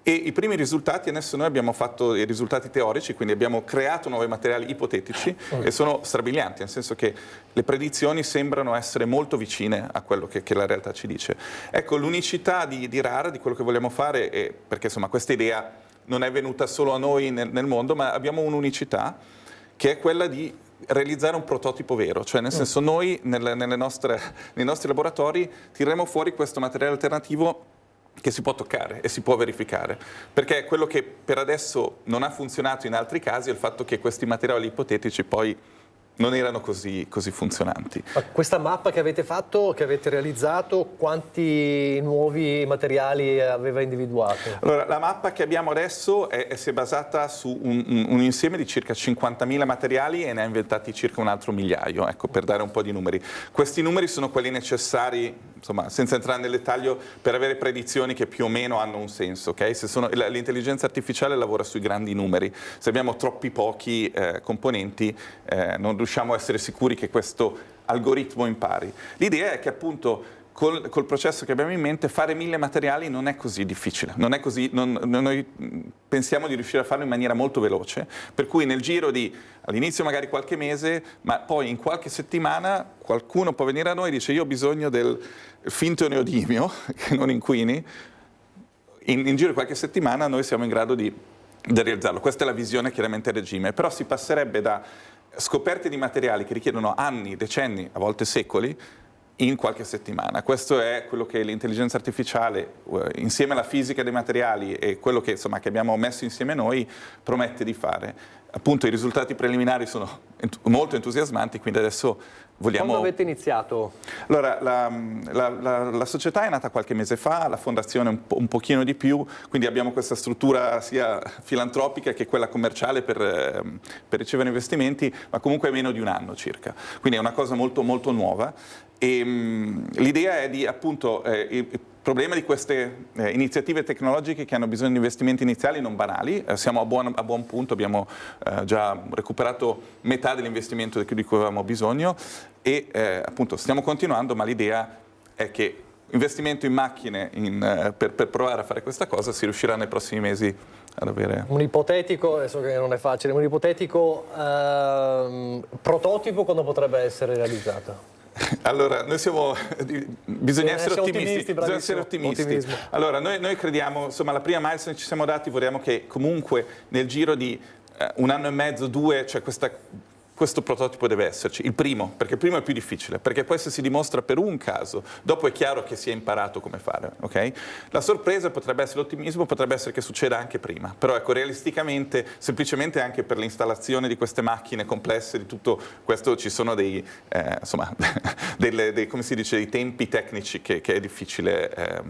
E i primi risultati, adesso noi abbiamo fatto i risultati teorici, quindi abbiamo creato nuovi materiali ipotetici e sono strabilianti, nel senso che le predizioni sembrano essere molto vicine a quello che la realtà ci dice. Ecco, l'unicità di Rara, di quello che vogliamo fare, perché insomma questa idea non è venuta solo a noi nel mondo, ma abbiamo un'unicità che è quella di realizzare un prototipo vero, cioè nel senso noi nei nostri laboratori tireremo fuori questo materiale alternativo che si può toccare e si può verificare, perché quello che per adesso non ha funzionato in altri casi è il fatto che questi materiali ipotetici poi non erano così funzionanti. Ma questa mappa che avete fatto, che avete realizzato, quanti nuovi materiali aveva individuato? Allora, la mappa che abbiamo adesso si è basata su un insieme di circa 50.000 materiali e ne ha inventati circa un altro migliaio, ecco, per dare un po' di numeri. Questi numeri sono quelli necessari, insomma, senza entrare nel dettaglio, per avere predizioni che più o meno hanno un senso, ok? L'intelligenza artificiale lavora sui grandi numeri. Se abbiamo troppi pochi componenti, non riusciamo a essere sicuri che questo algoritmo impari. L'idea è che appunto col processo che abbiamo in mente fare 1000 materiali non è così difficile, noi pensiamo di riuscire a farlo in maniera molto veloce, per cui nel giro di all'inizio magari qualche mese, ma poi in qualche settimana qualcuno può venire a noi e dice: io ho bisogno del finto neodimio che non inquini, in giro di qualche settimana noi siamo in grado di realizzarlo. Questa è la visione chiaramente a regime, però si passerebbe da scoperte di materiali che richiedono anni, decenni, a volte secoli, in qualche settimana. Questo è quello che l'intelligenza artificiale, insieme alla fisica dei materiali e quello che abbiamo messo insieme noi, promette di fare. Appunto, i risultati preliminari sono molto entusiasmanti, quindi adesso vogliamo... Quando avete iniziato? Allora, la società è nata qualche mese fa, la fondazione un pochino di più, quindi abbiamo questa struttura sia filantropica che quella commerciale per ricevere investimenti, ma comunque è meno di un anno circa. Quindi è una cosa molto, molto nuova. E l'idea è di, appunto, il problema di queste iniziative tecnologiche che hanno bisogno di investimenti iniziali non banali. Siamo a buon punto, abbiamo già recuperato metà dell'investimento di cui avevamo bisogno e appunto stiamo continuando, ma l'idea è che investimento in macchine per provare a fare questa cosa si riuscirà nei prossimi mesi ad avere. Un ipotetico, adesso che non è facile, un ipotetico prototipo quando potrebbe essere realizzato? Allora, bisogna essere ottimisti. Allora, noi crediamo, insomma, la prima milestone che ci siamo dati, vogliamo che comunque nel giro di un anno e mezzo, 2, cioè questo prototipo deve esserci, il primo, perché il primo è più difficile, perché poi se si dimostra per un caso, dopo è chiaro che si è imparato come fare, ok? La sorpresa potrebbe essere l'ottimismo, potrebbe essere che succeda anche prima, però ecco, realisticamente, semplicemente anche per l'installazione di queste macchine complesse, di tutto questo ci sono insomma, come si dice, dei tempi tecnici che è difficile,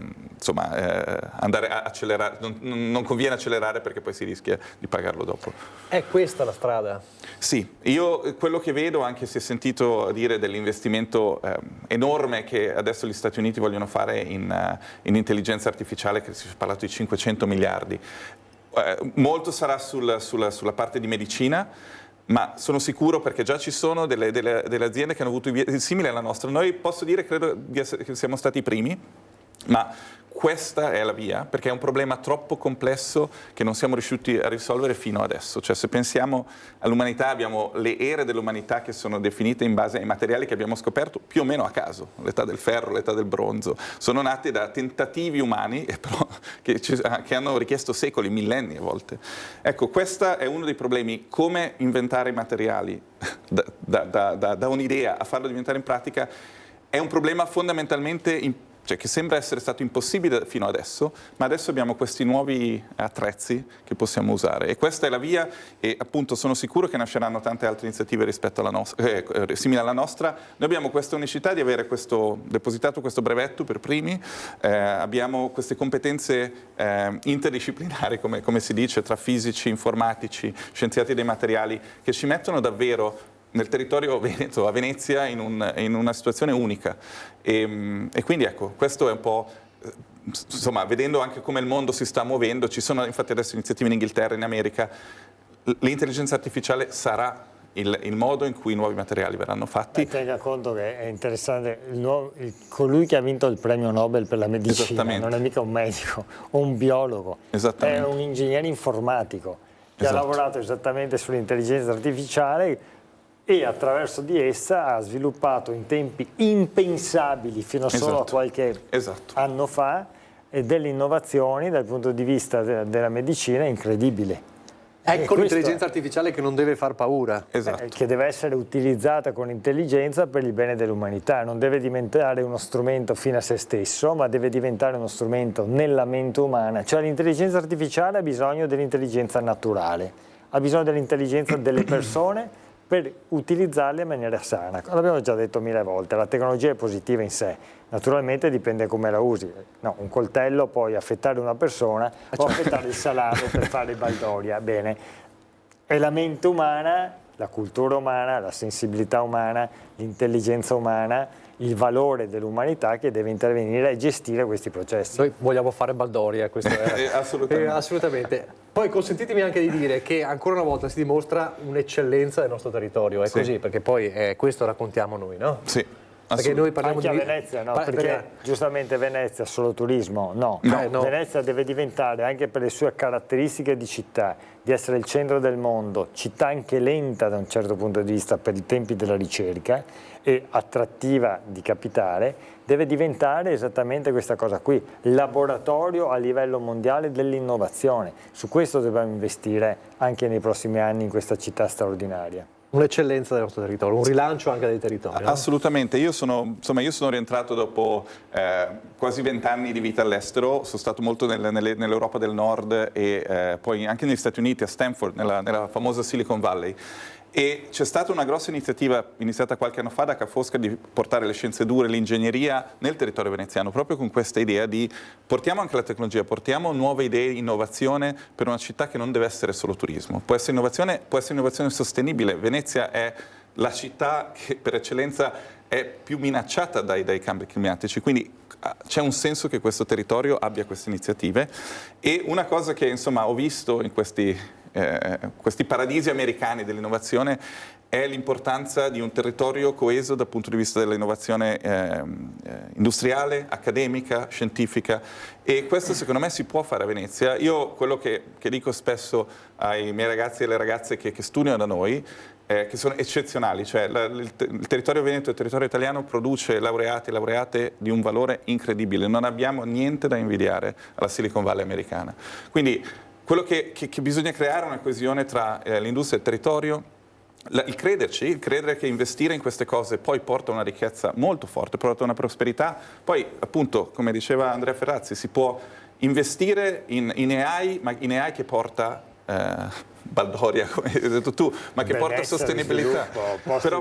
andare a accelerare, non conviene accelerare perché poi si rischia di pagarlo dopo. È questa la strada? Sì, io quello che vedo, anche se ho sentito dire dell'investimento enorme che adesso gli Stati Uniti vogliono fare in intelligenza artificiale, che si è parlato di 500 miliardi, molto sarà sulla parte di medicina, ma sono sicuro perché già ci sono delle aziende che hanno avuto simili alla nostra. Noi, posso dire, credo che siamo stati i primi Ma questa è la via, perché è un problema troppo complesso che non siamo riusciti a risolvere fino adesso. Cioè, se pensiamo all'umanità, abbiamo le ere dell'umanità che sono definite in base ai materiali che abbiamo scoperto più o meno a caso. L'età del ferro, l'età del bronzo, sono nate da tentativi umani però, che hanno richiesto secoli, millenni a volte. Ecco, questo è uno dei problemi: come inventare i materiali da un'idea a farlo diventare in pratica. È un problema fondamentalmente che sembra essere stato impossibile fino adesso, ma adesso abbiamo questi nuovi attrezzi che possiamo usare, e questa è la via, e appunto sono sicuro che nasceranno tante altre iniziative rispetto alla simili alla nostra. Noi abbiamo questa unicità di avere depositato questo brevetto per primi, abbiamo queste competenze interdisciplinari, come si dice, tra fisici, informatici, scienziati dei materiali, che ci mettono davvero nel territorio veneto, a Venezia, in una situazione unica. E quindi ecco, questo è un po', insomma, vedendo anche come il mondo si sta muovendo, ci sono infatti adesso iniziative in Inghilterra, in America. L'intelligenza artificiale sarà il modo in cui i nuovi materiali verranno fatti. Tenga conto che è interessante, colui che ha vinto il premio Nobel per la medicina non è mica un medico o un biologo, è un ingegnere informatico che ha lavorato esattamente sull'intelligenza artificiale, e attraverso di essa ha sviluppato in tempi impensabili fino solo a qualche anno fa delle innovazioni dal punto di vista della medicina incredibili. Ecco l'intelligenza artificiale che non deve far paura. Che deve essere utilizzata con intelligenza per il bene dell'umanità, non deve diventare uno strumento fine a se stesso, ma deve diventare uno strumento nella mente umana. Cioè l'intelligenza artificiale ha bisogno dell'intelligenza naturale, ha bisogno dell'intelligenza delle persone per utilizzarle in maniera sana. L'abbiamo già detto 1000 volte, la tecnologia è positiva in sé, naturalmente dipende come la usi. No, un coltello puoi affettare una persona o affettare il salame per fare baldoria, bene. È la mente umana, la cultura umana, la sensibilità umana, l'intelligenza umana, il valore dell'umanità che deve intervenire e gestire questi processi. Noi vogliamo fare baldoria, questo è assolutamente. Poi consentitemi anche di dire che ancora una volta si dimostra un'eccellenza del nostro territorio, è così, perché poi questo raccontiamo noi, no? Sì. Perché noi parliamo anche a Venezia, no? Perché giustamente Venezia solo turismo, no. Venezia deve diventare, anche per le sue caratteristiche di città, di essere il centro del mondo, città anche lenta da un certo punto di vista per i tempi della ricerca e attrattiva di capitale, deve diventare esattamente questa cosa qui, laboratorio a livello mondiale dell'innovazione. Su questo dobbiamo investire anche nei prossimi anni in questa città straordinaria. Un'eccellenza del nostro territorio, un rilancio anche dei territori. Assolutamente, io sono rientrato dopo quasi 20 anni di vita all'estero, sono stato molto nell'Europa del Nord e poi anche negli Stati Uniti, a Stanford, nella famosa Silicon Valley. E c'è stata una grossa iniziativa iniziata qualche anno fa da Ca' Fosca di portare le scienze dure, l'ingegneria nel territorio veneziano, proprio con questa idea di portiamo anche la tecnologia, portiamo nuove idee, innovazione per una città che non deve essere solo turismo. Può essere innovazione sostenibile. Venezia è la città che per eccellenza è più minacciata dai cambi climatici, quindi c'è un senso che questo territorio abbia queste iniziative. E una cosa che insomma ho visto in questi paradisi americani dell'innovazione è l'importanza di un territorio coeso dal punto di vista dell'innovazione industriale, accademica, scientifica, e questo secondo me si può fare a Venezia. Io quello che dico spesso ai miei ragazzi e alle ragazze che studiano da noi, che sono eccezionali, cioè il territorio veneto e il territorio italiano produce laureati e laureate di un valore incredibile, non abbiamo niente da invidiare alla Silicon Valley americana. Quindi quello che bisogna creare è una coesione tra l'industria e il territorio, il crederci, il credere che investire in queste cose poi porta una ricchezza molto forte, porta una prosperità. Poi appunto, come diceva Andrea Ferrazzi, si può investire in AI, ma in AI che porta baldoria, come hai detto tu, ma che porta sostenibilità, però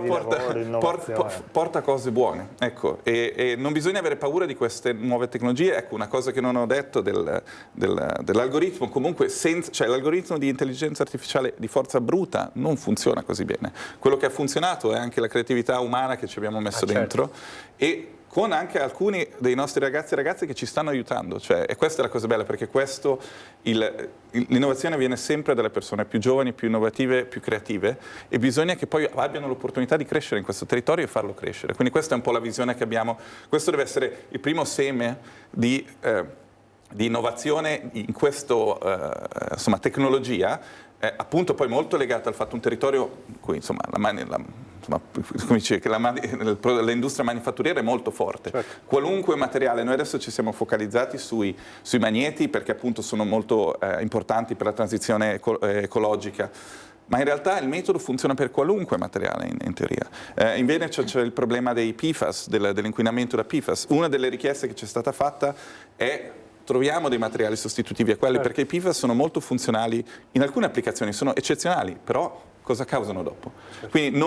porta cose buone. Ecco, e non bisogna avere paura di queste nuove tecnologie. Ecco, una cosa che non ho detto dell'algoritmo, comunque cioè l'algoritmo di intelligenza artificiale di forza bruta non funziona così bene. Quello che ha funzionato è anche la creatività umana che ci abbiamo messo dentro, e con anche alcuni dei nostri ragazzi e ragazze che ci stanno aiutando, cioè, e questa è la cosa bella, perché l'innovazione viene sempre dalle persone più giovani, più innovative, più creative, e bisogna che poi abbiano l'opportunità di crescere in questo territorio e farlo crescere. Quindi questa è un po' la visione che abbiamo, questo deve essere il primo seme di innovazione in questa tecnologia, appunto poi molto legato al fatto un territorio in cui insomma, l'industria manifatturiera è molto forte. Certo. Qualunque materiale, noi adesso ci siamo focalizzati sui magneti perché appunto sono molto importanti per la transizione ecologica, ma in realtà il metodo funziona per qualunque materiale in teoria. In Veneto c'è il problema dei PFAS, dell'inquinamento da PFAS. Una delle richieste che ci è stata fatta è: troviamo dei materiali sostitutivi a quelli, perché i PFAS sono molto funzionali, in alcune applicazioni sono eccezionali, però cosa causano dopo? Quindi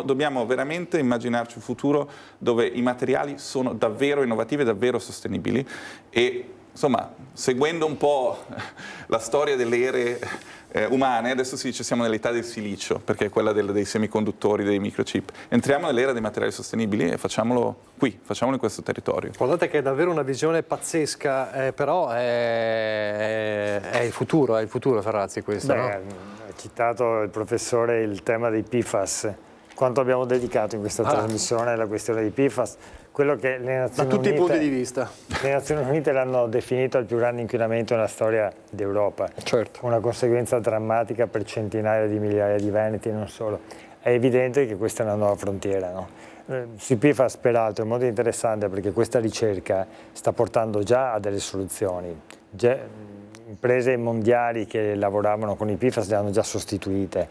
dobbiamo veramente immaginarci un futuro dove i materiali sono davvero innovativi e davvero sostenibili, e insomma, seguendo un po' la storia delle ere umane, adesso si dice siamo nell'età del silicio, perché è quella dei semiconduttori, dei microchip. Entriamo nell'era dei materiali sostenibili e facciamolo qui, facciamolo in questo territorio. Guardate che è davvero una visione pazzesca, però è il futuro Ferrazzi questo, no? Ha citato il professore il tema dei PFAS. Quanto abbiamo dedicato in questa trasmissione alla questione dei PFAS? Quello che le Nazioni da tutti Unite, i punti di vista. Le Nazioni Unite l'hanno definito il più grande inquinamento nella storia d'Europa. Certo. Una conseguenza drammatica per centinaia di migliaia di veneti, non solo. È evidente che questa è una nuova frontiera, no? Sui PFAS peraltro è molto interessante perché questa ricerca sta portando già a delle soluzioni. Imprese mondiali che lavoravano con i PFAS le hanno già sostituite.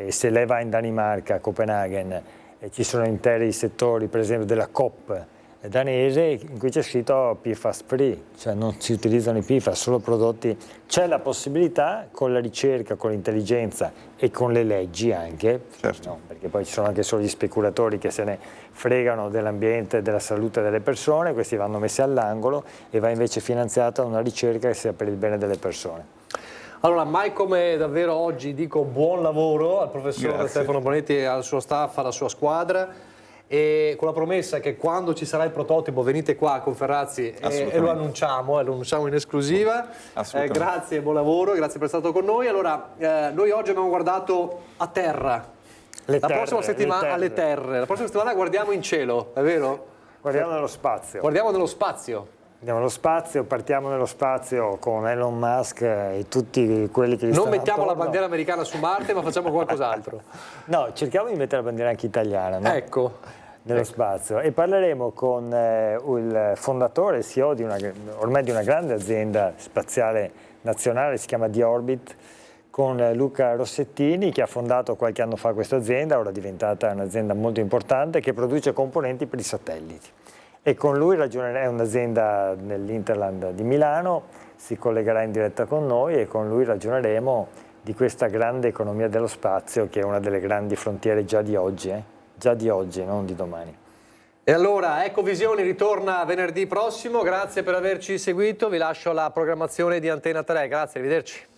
Se lei va in Danimarca, a Copenaghen, ci sono interi settori, per esempio della Coop danese, in cui c'è scritto PFAS free, cioè non si utilizzano i PFAS, solo prodotti. C'è la possibilità con la ricerca, con l'intelligenza e con le leggi anche, certo. No, perché poi ci sono anche solo gli speculatori che se ne fregano dell'ambiente e della salute delle persone, questi vanno messi all'angolo e va invece finanziata una ricerca che sia per il bene delle persone. Allora, mai come davvero oggi dico buon lavoro al professor Stefano Bonetti e al suo staff, alla sua squadra, e con la promessa che quando ci sarà il prototipo venite qua con Ferrazzi e lo annunciamo in esclusiva. Grazie, buon lavoro, grazie per essere stato con noi. Allora, noi oggi abbiamo guardato a terra, la prossima settimana guardiamo in cielo, è vero? Guardiamo nello spazio. Guardiamo nello spazio. Andiamo allo spazio, partiamo nello spazio con Elon Musk e tutti quelli che gli stanno Non mettiamo attorno. la bandiera americana su Marte, ma facciamo qualcos'altro. No, cerchiamo di mettere la bandiera anche italiana, no? Ecco. Nello spazio. E parleremo con il fondatore e CEO ormai di una grande azienda spaziale nazionale, si chiama D-Orbit, con Luca Rossettini, che ha fondato qualche anno fa questa azienda, ora è diventata un'azienda molto importante, che produce componenti per i satelliti. E con lui è un'azienda nell'Interland di Milano, si collegherà in diretta con noi e con lui ragioneremo di questa grande economia dello spazio che è una delle grandi frontiere già di oggi, non di domani. E allora, Ecovisioni ritorna venerdì prossimo, grazie per averci seguito, vi lascio la programmazione di Antena 3, grazie, arrivederci.